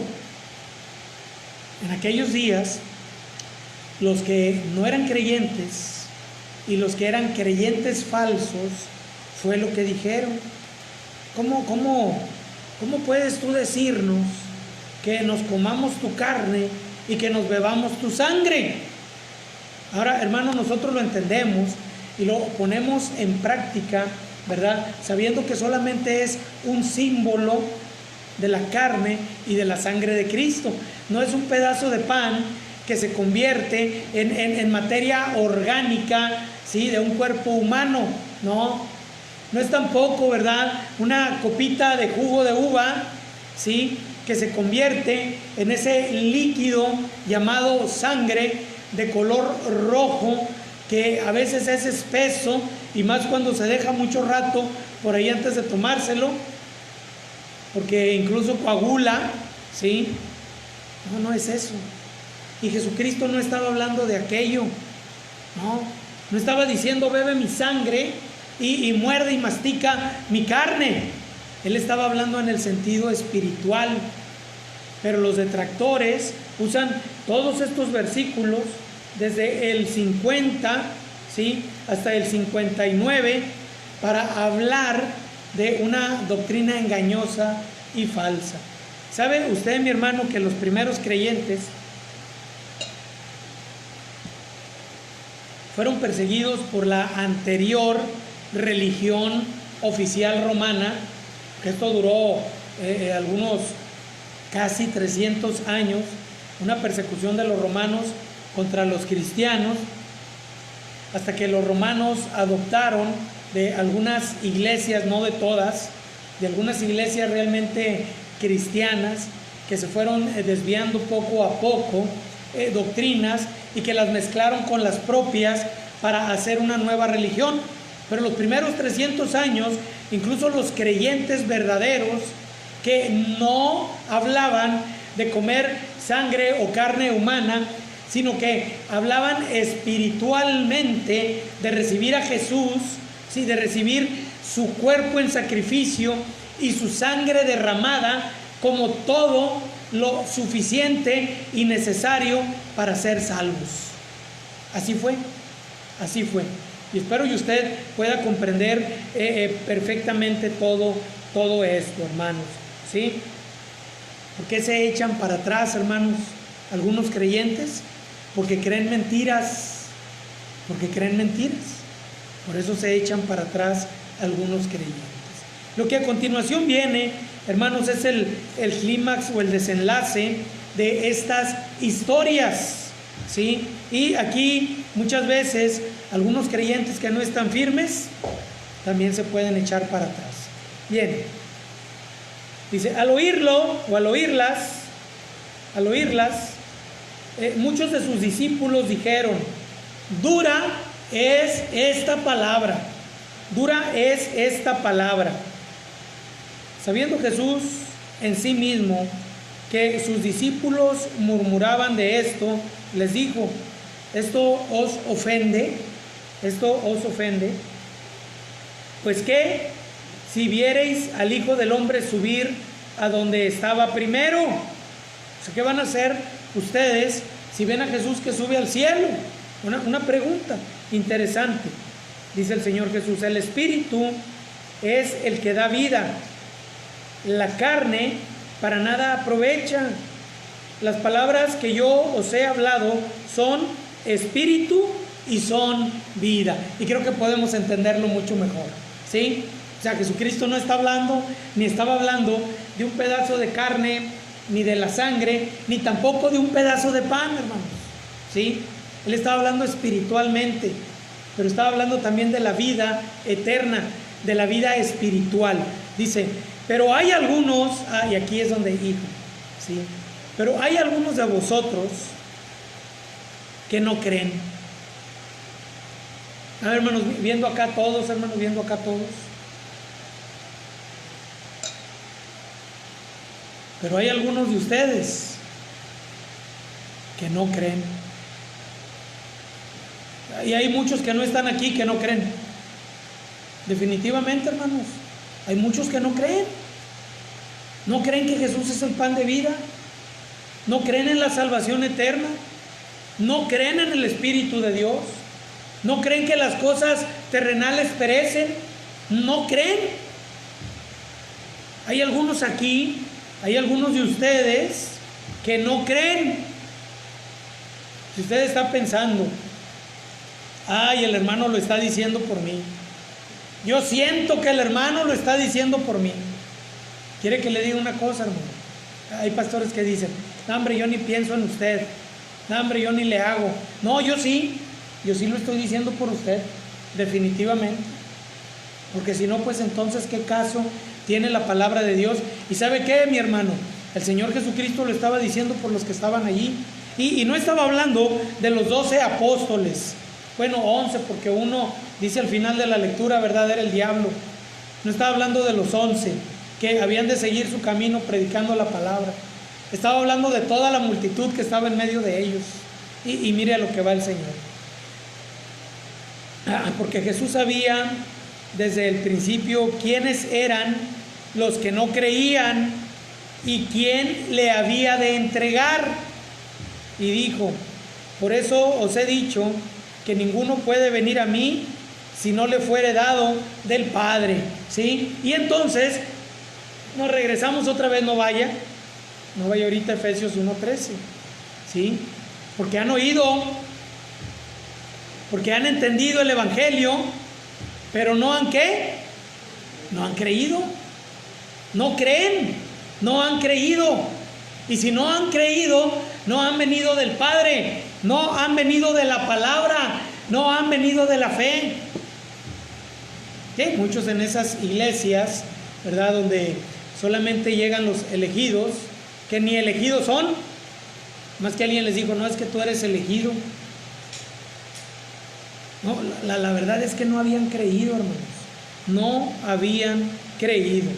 Speaker 1: En aquellos días, los que no eran creyentes y los que eran creyentes falsos Fue lo que dijeron. ¿Cómo puedes tú decirnos que nos comamos tu carne y que nos bebamos tu sangre? Ahora, hermanos, nosotros lo entendemos y lo ponemos en práctica, ¿verdad? Sabiendo que solamente es un símbolo de la carne y de la sangre de Cristo. No es un pedazo de pan que se convierte en materia orgánica, ¿sí?, de un cuerpo humano. No es tampoco, ¿verdad?, una copita de jugo de uva, ¿sí?, que se convierte en ese líquido llamado sangre de color rojo, que a veces es espeso, y más cuando se deja mucho rato por ahí antes de tomárselo, porque incluso coagula, ¿sí? No es eso. Y Jesucristo no estaba hablando de aquello, no estaba diciendo bebe mi sangre y muerde y mastica mi carne. Él estaba hablando en el sentido espiritual. Pero los detractores usan todos estos versículos desde el 50, ¿sí?, hasta el 59 para hablar de una doctrina engañosa y falsa. ¿Sabe usted, mi hermano, que los primeros creyentes fueron perseguidos por la anterior religión oficial romana? Que esto duró algunos casi 300 años, una persecución de los romanos contra los cristianos, hasta que los romanos adoptaron de algunas iglesias, no de todas, de algunas iglesias realmente cristianas, que se fueron desviando poco a poco doctrinas y que las mezclaron con las propias para hacer una nueva religión. Pero los primeros 300 años, incluso los creyentes verdaderos que no hablaban de comer sangre o carne humana, sino que hablaban espiritualmente de recibir a Jesús, ¿sí?, de recibir su cuerpo en sacrificio y su sangre derramada como todo lo suficiente y necesario para ser salvos. Así fue. Y espero que usted pueda comprender perfectamente todo esto, hermanos, ¿sí? ¿Por qué se echan para atrás, hermanos, algunos creyentes? Porque creen mentiras. Por eso se echan para atrás algunos creyentes. Lo que a continuación viene, hermanos, es el clímax o el desenlace de estas historias, ¿sí? Y aquí muchas veces algunos creyentes que no están firmes también se pueden echar para atrás. Bien, dice, al oírlo o al oírlas, muchos de sus discípulos dijeron, dura es esta palabra. Sabiendo Jesús en sí mismo que sus discípulos murmuraban de esto, les dijo, ¿esto os ofende? Pues qué, si viereis al Hijo del Hombre subir a donde estaba primero. O sea, ¿qué van a hacer ustedes si ven a Jesús que sube al cielo? Una pregunta interesante. Dice el Señor Jesús, el Espíritu es el que da vida. La carne para nada aprovecha. Las palabras que yo os he hablado son espíritu y son vida. Y creo que podemos entenderlo mucho mejor, ¿sí? O sea, Jesucristo no está hablando, ni estaba hablando de un pedazo de carne, ni de la sangre, ni tampoco de un pedazo de pan, hermanos, ¿sí? Él estaba hablando espiritualmente, pero estaba hablando también de la vida eterna, de la vida espiritual. Dice, pero hay algunos, y aquí es donde dijo, ¿sí? Pero hay algunos de vosotros que no creen. A ver, hermanos, viendo acá todos, Pero hay algunos de ustedes que no creen. Y hay muchos que no están aquí que no creen. Definitivamente, hermanos, hay muchos que no creen. No creen que Jesús es el pan de vida. No creen en la salvación eterna. No creen en el Espíritu de Dios. No creen que las cosas terrenales perecen. no creen. Hay algunos aquí, hay algunos de ustedes que no creen. Si usted está pensando, ay, el hermano lo está diciendo por mí. Yo siento que el hermano lo está diciendo por mí. ¿Quiere que le diga una cosa, hermano? Hay pastores que dicen, no, hombre, yo ni pienso en usted. No, hombre, yo ni le hago. No, yo sí lo estoy diciendo por usted, definitivamente. Porque si no, pues entonces, ¿qué caso tiene la palabra de Dios? ¿Y sabe qué, mi hermano? El Señor Jesucristo lo estaba diciendo por los que estaban allí. Y no estaba hablando de los 12 apóstoles. Bueno, 11, porque uno dice al final de la lectura, ¿verdad? Era el diablo. No estaba hablando de los 11 que habían de seguir su camino predicando la palabra. Estaba hablando de toda la multitud que estaba en medio de ellos. Y mire a lo que va el Señor. Porque Jesús sabía desde el principio quiénes eran los que no creían y quién le había de entregar. Y dijo, por eso os he dicho que ninguno puede venir a mí si no le fuere dado del Padre. ¿Sí? Y entonces nos regresamos otra vez, no vaya ahorita a Efesios 1:13. ¿Sí? Porque han oído, porque han entendido el Evangelio, pero no han ¿qué? No han creído. No creen, no han creído. Y si no han creído, no han venido del Padre, no han venido de la palabra, no han venido de la fe. ¿Sí? Muchos en esas iglesias, ¿verdad? Donde solamente llegan los elegidos, que ni elegidos son. Más que alguien les dijo, no, es que tú eres elegido. No, la verdad es que no habían creído, hermanos. No habían creído.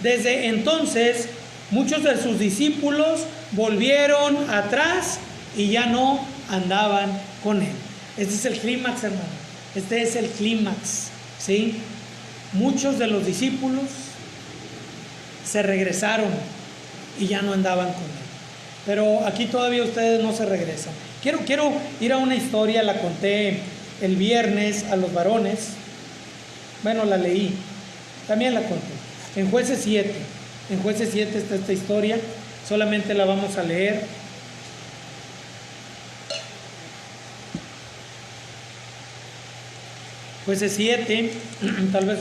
Speaker 1: Desde entonces, muchos de sus discípulos volvieron atrás y ya no andaban con él. Este es el clímax, hermano. Este es el clímax, ¿sí? Muchos de los discípulos se regresaron y ya no andaban con él. Pero aquí todavía ustedes no se regresan. Quiero ir a una historia, la conté el viernes a los varones. Bueno, la leí, también la conté. En Jueces 7 está esta historia, solamente la vamos a leer. Jueces 7, tal vez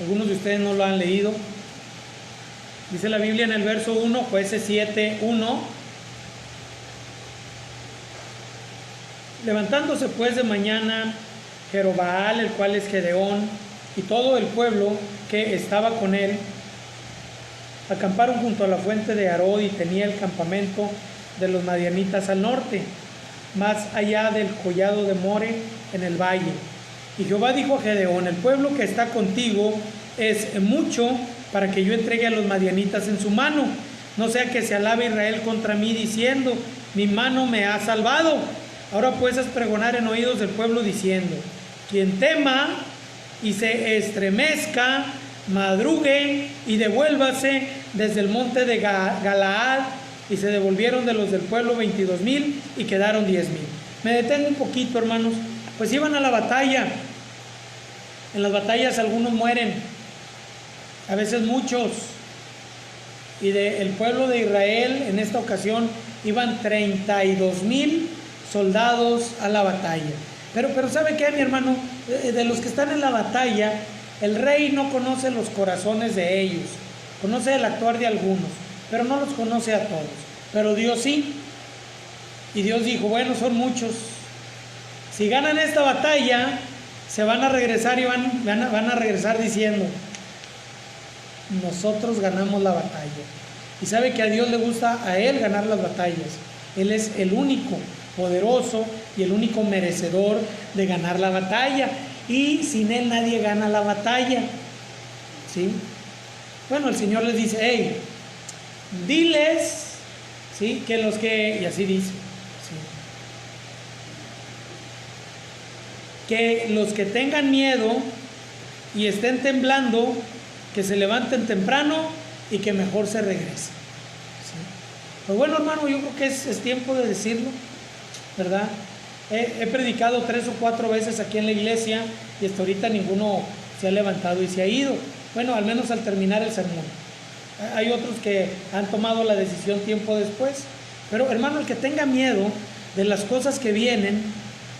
Speaker 1: algunos de ustedes no lo han leído. Dice la Biblia en el verso 1, Jueces 7, 1. Levantándose pues de mañana Jerobaal, el cual es Gedeón, y todo el pueblo que estaba con él, acamparon junto a la fuente de Arod y tenía el campamento de los madianitas al norte, más allá del collado de More en el valle. Y Jehová dijo a Gedeón, el pueblo que está contigo es mucho para que yo entregue a los madianitas en su mano, no sea que se alabe Israel contra mí diciendo, mi mano me ha salvado. Ahora pues es pregonar en oídos del pueblo diciendo, quien tema y se estremezca, madrugue y devuélvase desde el monte de Galaad. Y se devolvieron de los del pueblo 22,000 y quedaron 10,000. Me detengo un poquito, hermanos. Pues iban a la batalla. En las batallas algunos mueren, a veces muchos. Y del pueblo de Israel en esta ocasión iban 32,000 soldados a la batalla. Pero ¿sabe qué, mi hermano? De los que están en la batalla, el rey no conoce los corazones de ellos, conoce el actuar de algunos, pero no los conoce a todos. Pero Dios sí. Y Dios dijo, bueno, son muchos. Si ganan esta batalla, se van a regresar y van a regresar diciendo, nosotros ganamos la batalla. Y sabe que a Dios le gusta a Él ganar las batallas. Él es el único poderoso y el único merecedor de ganar la batalla. Y sin Él nadie gana la batalla. ¿Sí? Bueno, el Señor les dice, hey, diles, ¿sí? Que los que, y así dice, ¿sí? Que los que tengan miedo y estén temblando, que se levanten temprano y que mejor se regresen. ¿Sí? Pues bueno, hermano, yo creo que es tiempo de decirlo, ¿verdad? He predicado 3 o 4 veces aquí en la iglesia y hasta ahorita ninguno se ha levantado y se ha ido. Bueno, al menos al terminar el sermón. Hay otros que han tomado la decisión tiempo después. Pero hermano, el que tenga miedo de las cosas que vienen,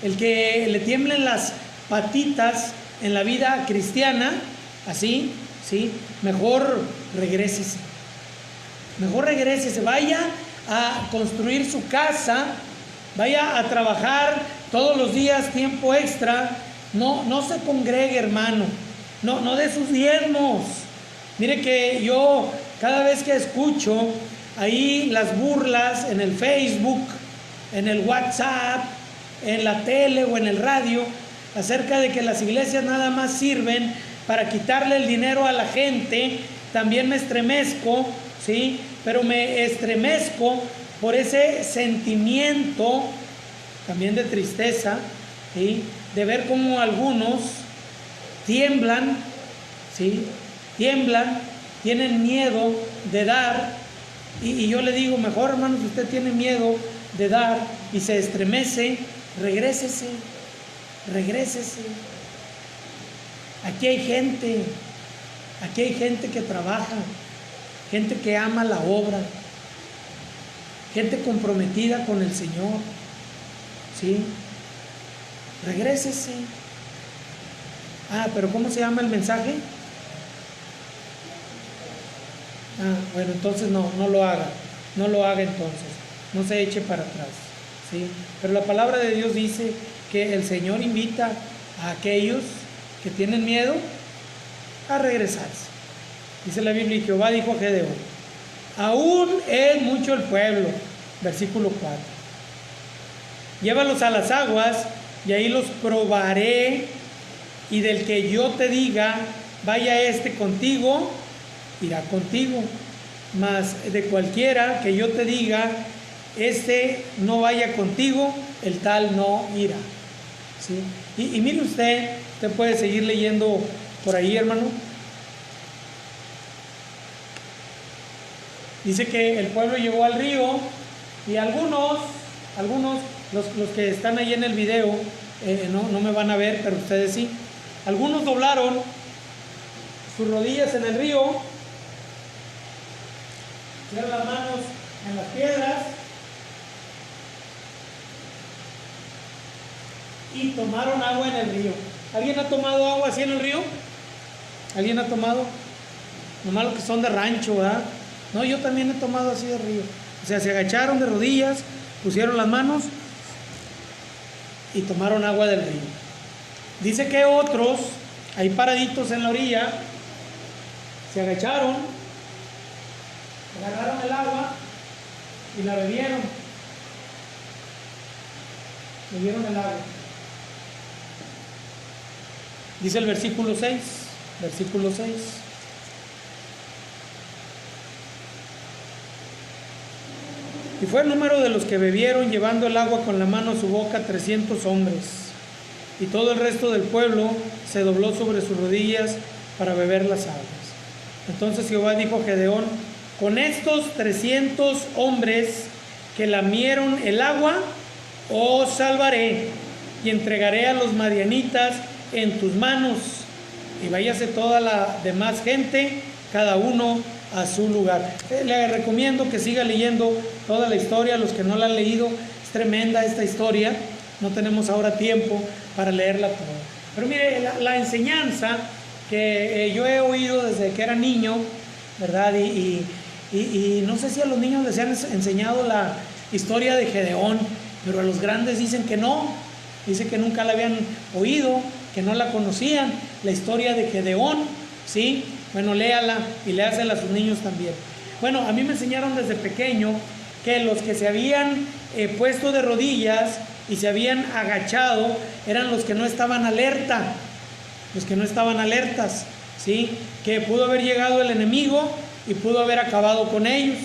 Speaker 1: el que le tiemblen las patitas en la vida cristiana, así, ¿sí? Mejor regrésese. Mejor regrésese, vaya a construir su casa, vaya a trabajar todos los días tiempo extra. No se congregue, hermano. No dé sus diezmos. Mire que yo cada vez que escucho ahí las burlas en el Facebook, en el WhatsApp, en la tele o en el radio, acerca de que las iglesias nada más sirven para quitarle el dinero a la gente, también me estremezco, ¿sí? Pero me estremezco por ese sentimiento también de tristeza, ¿sí? De ver cómo algunos tiemblan, ¿sí? Tiemblan, tienen miedo de dar, y yo le digo, mejor hermano, si usted tiene miedo de dar y se estremece, regrésese. Aquí hay gente que trabaja, gente que ama la obra, gente comprometida con el Señor, ¿sí? Regrésese. Pero ¿cómo se llama el mensaje? Bueno, entonces no lo haga entonces, no se eche para atrás, ¿sí? Pero la palabra de Dios dice que el Señor invita a aquellos que tienen miedo a regresarse. Dice la Biblia, y Jehová dijo a Gedeón, aún es mucho el pueblo, versículo 4, llévalos a las aguas y ahí los probaré, y del que yo te diga, vaya este contigo, irá contigo, mas de cualquiera que yo te diga, este no vaya contigo, el tal no irá, ¿sí? Y mire usted puede seguir leyendo por ahí, hermano. Dice que el pueblo llegó al río y algunos los que están ahí en el video, no me van a ver, pero ustedes sí. Algunos doblaron sus rodillas en el río, pusieron las manos en las piedras y tomaron agua en el río. ¿Alguien ha tomado agua así en el río? ¿Alguien ha tomado? Nomás los que son de rancho, ¿verdad? No, yo también he tomado así de río. O sea, se agacharon de rodillas, pusieron las manos y tomaron agua del río. Dice que otros, ahí paraditos en la orilla, se agacharon, agarraron el agua y la bebieron. Bebieron el agua. Dice el versículo 6. Y fue el número de los que bebieron, llevando el agua con la mano a su boca, 300 hombres. Y todo el resto del pueblo se dobló sobre sus rodillas para beber las aguas. Entonces Jehová dijo a Gedeón, con estos 300 hombres que lamieron el agua, os salvaré y entregaré a los madianitas en tus manos. Y váyase toda la demás gente, cada uno a su lugar. Le recomiendo que siga leyendo toda la historia. Los que no la han leído, es tremenda esta historia. No tenemos ahora tiempo para leerla toda. Pero mire, la enseñanza que yo he oído desde que era niño, ¿verdad? Y no sé si a los niños les han enseñado la historia de Gedeón, pero a los grandes dicen que no. Dicen que nunca la habían oído, que no la conocían, la historia de Gedeón, ¿sí? Bueno, léala y léasela a sus niños también. Bueno, a mí me enseñaron desde pequeño que los que se habían puesto de rodillas y se habían agachado eran los que no estaban alerta, los que no estaban alertas, ¿sí? Que pudo haber llegado el enemigo y pudo haber acabado con ellos.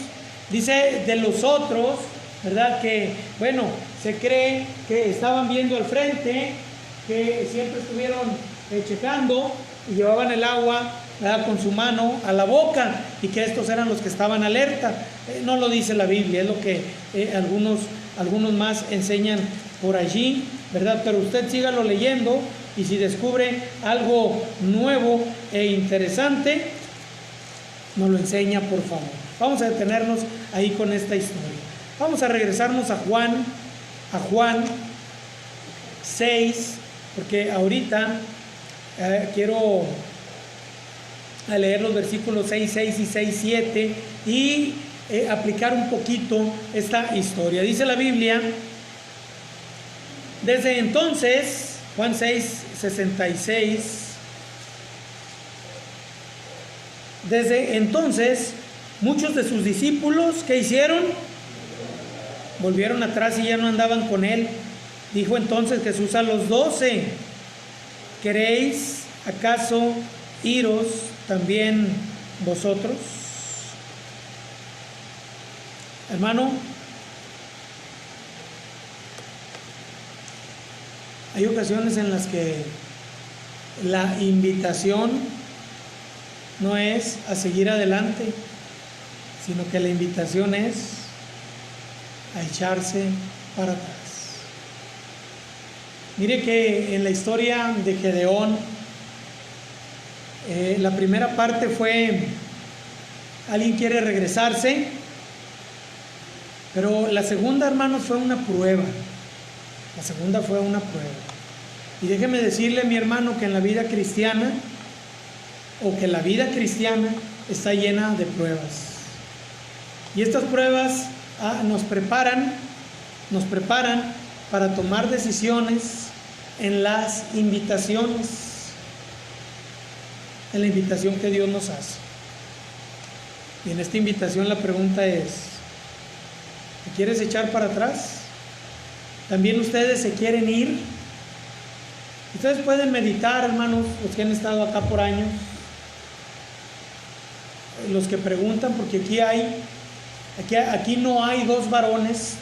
Speaker 1: Dice de los otros, ¿verdad? Que, bueno, se cree que estaban viendo al frente, que siempre estuvieron checando y llevaban el agua, ¿verdad?, con su mano a la boca, y que estos eran los que estaban alerta. No lo dice la Biblia, es lo que algunos más enseñan por allí, ¿verdad? Pero usted sígalo leyendo y si descubre algo nuevo e interesante, nos lo enseña, por favor. Vamos a detenernos ahí con esta historia. Vamos a regresarnos a Juan 6, porque ahorita quiero leer los versículos 6:6 y 6:7 y aplicar un poquito esta historia. Dice la Biblia: desde entonces, Juan 6:66, desde entonces muchos de sus discípulos, ¿qué hicieron? Volvieron atrás y ya no andaban con él. Dijo entonces Jesús a los 12: ¿queréis acaso iros también vosotros? Hermano, hay ocasiones en las que la invitación no es a seguir adelante, sino que la invitación es a echarse para atrás. Mire que en la historia de Gedeón, la primera parte fue: alguien quiere regresarse, pero la segunda, hermanos, fue una prueba. La segunda fue una prueba. Y déjeme decirle, mi hermano, que en la vida cristiana, o que la vida cristiana está llena de pruebas. Y estas pruebas nos preparan para tomar decisiones en las invitaciones, en la invitación que Dios nos hace. Y en esta invitación la pregunta es: ¿te quieres echar para atrás? ¿También ustedes se quieren ir? Ustedes pueden meditar, hermanos, los que han estado acá por años, los que preguntan, porque aquí no hay dos varones,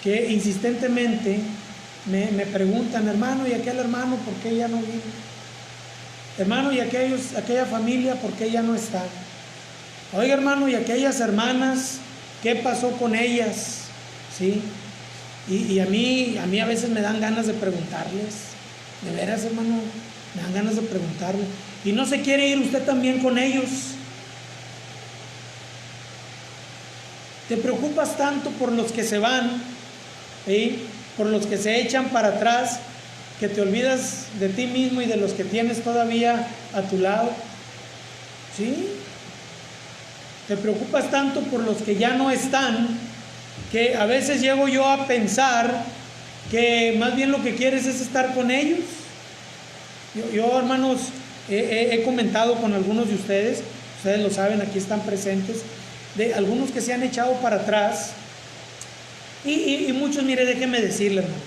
Speaker 1: que insistentemente me preguntan: hermano, ¿y aquel hermano por qué ya no vino? Hermano, ¿y aquella familia por qué ya no está? Oiga, hermano, ¿y aquellas hermanas qué pasó con ellas? ¿Sí? Y a mí a veces me dan ganas de preguntarles, de veras, hermano, me dan ganas de preguntarles. ¿Y no se quiere ir usted también con ellos? ¿Te preocupas tanto por los que se van, ¿sí?, por los que se echan para atrás, que te olvidas de ti mismo y de los que tienes todavía a tu lado? ¿Sí? ¿Te preocupas tanto por los que ya no están, que a veces llego yo a pensar que más bien lo que quieres es estar con ellos? Yo, hermanos, he comentado con algunos de ustedes lo saben, aquí están presentes, de algunos que se han echado para atrás, y muchos, mire, déjeme decirle, hermano,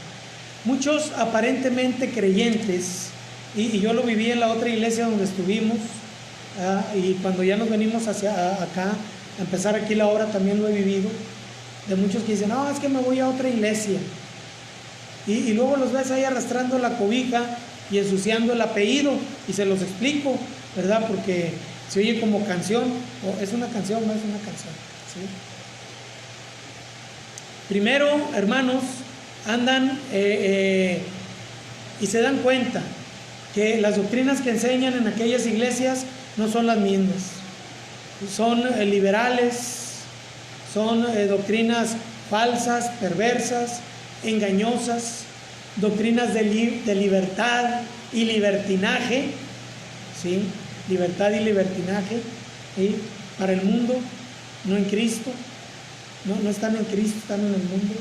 Speaker 1: muchos aparentemente creyentes, y yo lo viví en la otra iglesia donde estuvimos, y cuando ya nos venimos hacia acá, a empezar aquí la obra, también lo he vivido, de muchos que dicen: no, es que me voy a otra iglesia, y luego los ves ahí arrastrando la cobija y ensuciando el apellido, y se los explico, ¿verdad? Porque se oye como canción, o es una canción, no es una canción, ¿sí? Primero, hermanos, andan y se dan cuenta que las doctrinas que enseñan en aquellas iglesias no son las mismas, son liberales, son doctrinas falsas, perversas, engañosas, doctrinas de libertad y libertinaje, ¿sí? Libertad y libertinaje, ¿sí?, para el mundo, no en Cristo. No están en Cristo, están en el mundo,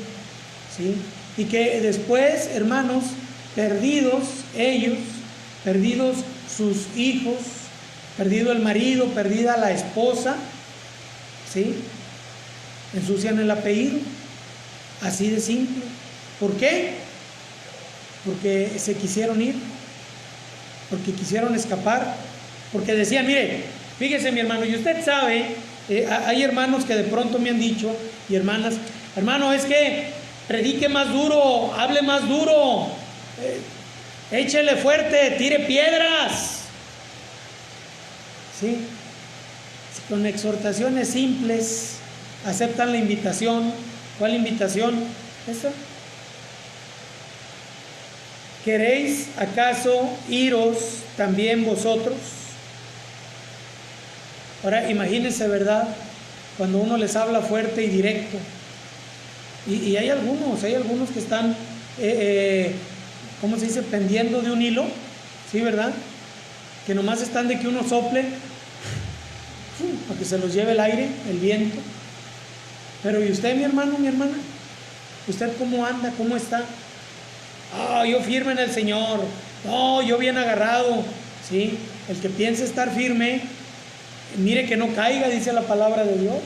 Speaker 1: ¿sí? Y que después, hermanos, perdidos ellos, perdidos sus hijos, perdido el marido, perdida la esposa, ¿sí?, ensucian el apellido, así de simple. ¿Por qué? Porque se quisieron ir, porque quisieron escapar, porque decían: mire, fíjese, mi hermano, y usted sabe, hay hermanos que de pronto me han dicho, y hermanas: hermano, es que predique más duro, hable más duro, échele fuerte, tire piedras, ¿sí? Con exhortaciones simples aceptan la invitación. ¿Cuál invitación? Esa. ¿Queréis acaso iros también vosotros? Ahora imagínense, ¿verdad? Cuando uno les habla fuerte y directo. Y hay algunos que están, ¿cómo se dice? Pendiendo de un hilo, ¿sí, verdad? Que nomás están de que uno sople para que se los lleve el aire, el viento. Pero ¿y usted, mi hermano, mi hermana? ¿Usted cómo anda? ¿Cómo está? Yo firme en el Señor. No, yo bien agarrado. ¿Sí? El que piense estar firme, mire que no caiga, dice la palabra de Dios.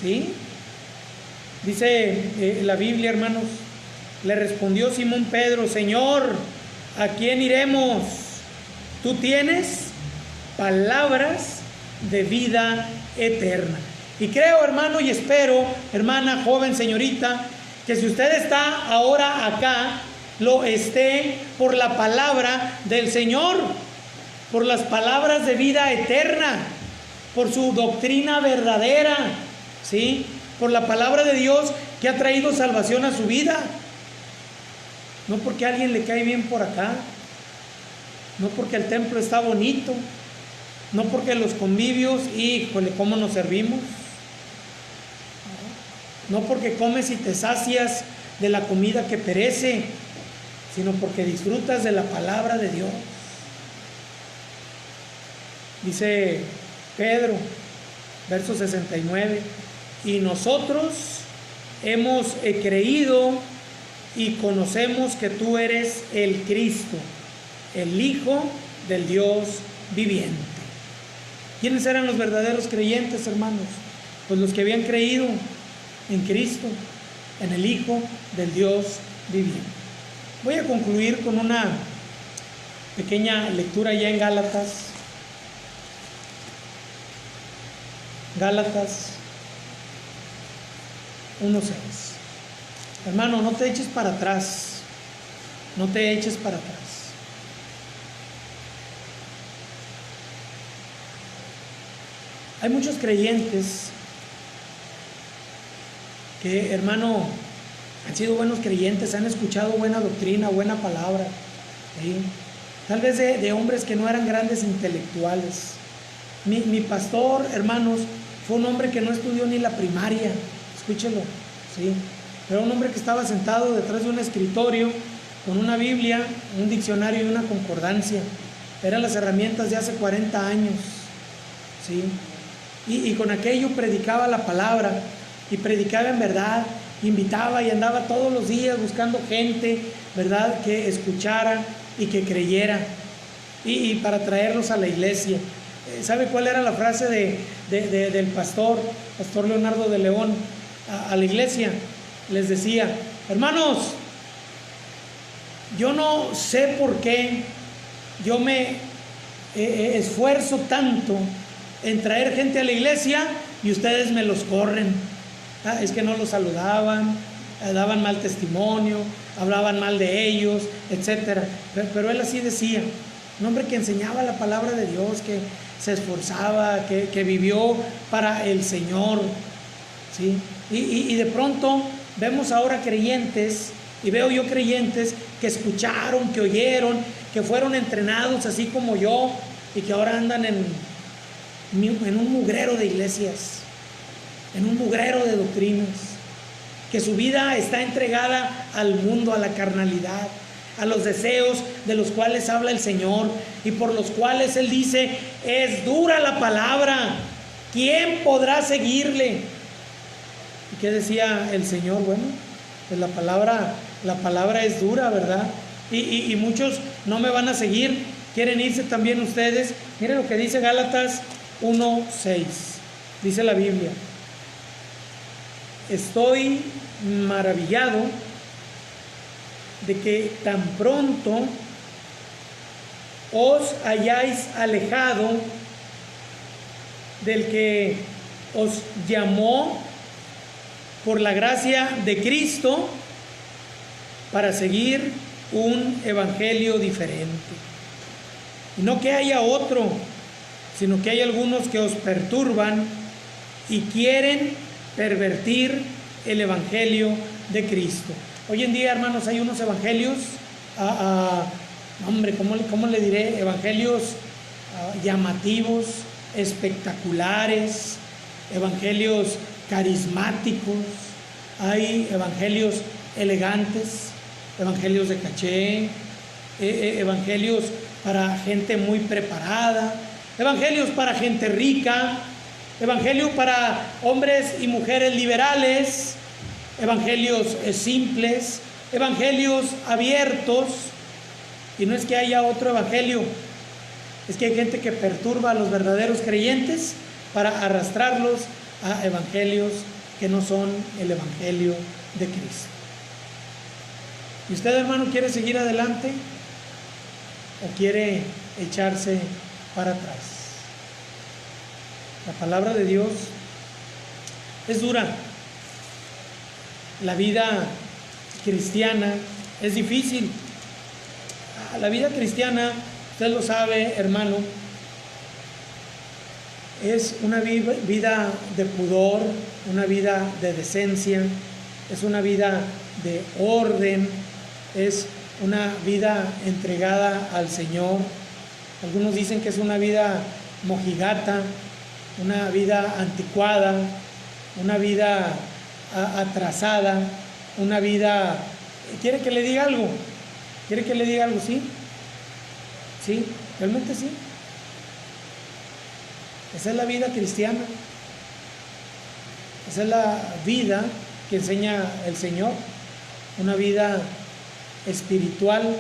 Speaker 1: ¿Sí? Dice la Biblia, hermanos, le respondió Simón Pedro: Señor, ¿a quién iremos? Tú tienes palabras de vida eterna. Y creo, hermano, y espero, hermana, joven, señorita, que si usted está ahora acá, lo esté por la palabra del Señor, por las palabras de vida eterna, por su doctrina verdadera, ¿sí? Por la palabra de Dios que ha traído salvación a su vida. No porque a alguien le cae bien por acá, no porque el templo está bonito, no porque los convivios, híjole, cómo nos servimos, no porque comes y te sacias de la comida que perece, sino porque disfrutas de la palabra de Dios. Dice Pedro, verso 69, y nosotros hemos creído y conocemos que tú eres el Cristo, el Hijo del Dios viviente. ¿Quiénes eran los verdaderos creyentes, hermanos? Pues los que habían creído en Cristo, en el Hijo del Dios viviente. Voy a concluir con una pequeña lectura ya en Gálatas. Gálatas 1:6. Hermano, no te eches para atrás. No te eches para atrás. Hay muchos creyentes que, hermano, han sido buenos creyentes, han escuchado buena doctrina, buena palabra, ¿sí? Tal vez de hombres que no eran grandes intelectuales. Mi pastor, hermanos, fue un hombre que no estudió ni la primaria, escúchelo, ¿sí? Era un hombre que estaba sentado detrás de un escritorio con una Biblia, un diccionario y una concordancia. Eran las herramientas de hace 40 años, ¿sí? Y con aquello predicaba la palabra, y predicaba en verdad, invitaba y andaba todos los días buscando gente, ¿verdad?, que escuchara y que creyera, y para traerlos a la iglesia. ¿Sabe cuál era la frase del pastor Leonardo de León a la iglesia? Les decía: hermanos, yo no sé por qué yo me esfuerzo tanto en traer gente a la iglesia y ustedes me los corren. Es que no los saludaban, daban mal testimonio, hablaban mal de ellos, etcétera. Pero él así decía, un hombre que enseñaba la palabra de Dios, que se esforzaba, que vivió para el Señor, ¿sí? Y de pronto vemos ahora creyentes, y veo yo creyentes que escucharon, que oyeron, que fueron entrenados así como yo, y que ahora andan en un mugrero de iglesias, en un mugrero de doctrinas, que su vida está entregada al mundo, a la carnalidad, a los deseos de los cuales habla el Señor y por los cuales Él dice: es dura la palabra, ¿quién podrá seguirle? ¿Y qué decía el Señor? Bueno, pues la palabra es dura, ¿verdad? Y muchos no me van a seguir, quieren irse también ustedes. Miren lo que dice Gálatas 1:6, dice la Biblia: estoy maravillado de que tan pronto os hayáis alejado del que os llamó por la gracia de Cristo para seguir un evangelio diferente. Y no que haya otro, sino que hay algunos que os perturban y quieren pervertir el evangelio de Cristo. Hoy en día, hermanos, hay unos evangelios hombre, ¿cómo le diré? Evangelios llamativos, espectaculares, evangelios carismáticos, hay evangelios elegantes, evangelios de caché, evangelios para gente muy preparada, evangelios para gente rica, evangelio para hombres y mujeres liberales, evangelios simples, evangelios abiertos. Y no es que haya otro evangelio, es que hay gente que perturba a los verdaderos creyentes para arrastrarlos a evangelios que no son el evangelio de Cristo. ¿Y usted, hermano, quiere seguir adelante o quiere echarse para atrás? La palabra de Dios es dura. La vida cristiana es difícil. La vida cristiana, usted lo sabe, hermano, es una vida de pudor, una vida de decencia, es una vida de orden, es una vida entregada al Señor. Algunos dicen que es una vida mojigata, una vida anticuada, una vida atrasada, una vida... ¿Quiere que le diga algo? ¿Quiere que le diga algo? ¿Sí? ¿Sí? ¿Realmente sí? Esa es la vida cristiana. Esa es la vida que enseña el Señor. Una vida espiritual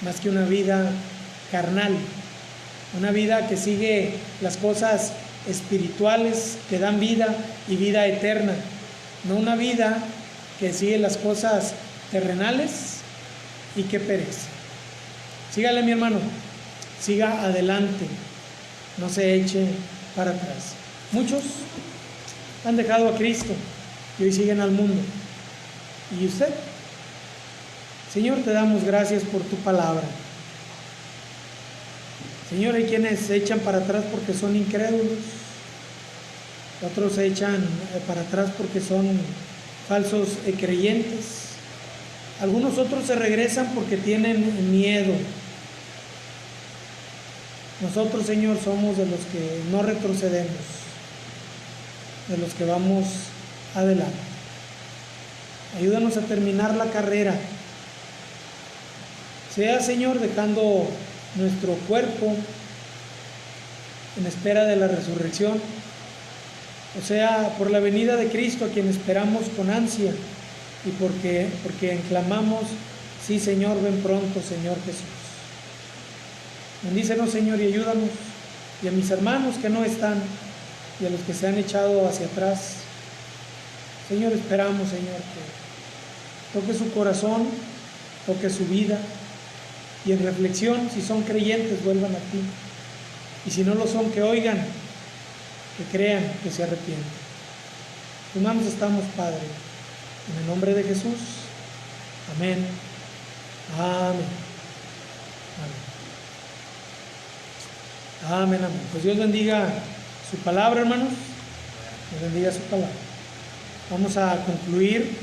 Speaker 1: más que una vida carnal. Una vida que sigue las cosas espirituales que dan vida y vida eterna. No una vida que sigue las cosas terrenales y que perece. Sígale, mi hermano. Siga adelante. No se eche para atrás. Muchos han dejado a Cristo y hoy siguen al mundo. ¿Y usted? Señor, te damos gracias por tu palabra. Señor, hay quienes se echan para atrás porque son incrédulos. Otros se echan para atrás porque son falsos creyentes. Algunos otros se regresan porque tienen miedo. Nosotros, Señor, somos de los que no retrocedemos, de los que vamos adelante. Ayúdanos a terminar la carrera. Sea, Señor, dejando nuestro cuerpo en espera de la resurrección, o sea, por la venida de Cristo, a quien esperamos con ansia, y porque clamamos, sí, Señor, ven pronto, Señor Jesús. Bendícenos, Señor, y ayúdanos, y a mis hermanos que no están, y a los que se han echado hacia atrás. Señor, esperamos, Señor, que toque su corazón, toque su vida, y en reflexión, si son creyentes, vuelvan a ti, y si no lo son, que oigan, que crean, que se arrepientan. En tus manos estamos, Padre, en el nombre de Jesús. Amén. Amén. Amén. Amén, amén. Pues Dios bendiga su palabra, hermanos. Dios bendiga su palabra. Vamos a concluir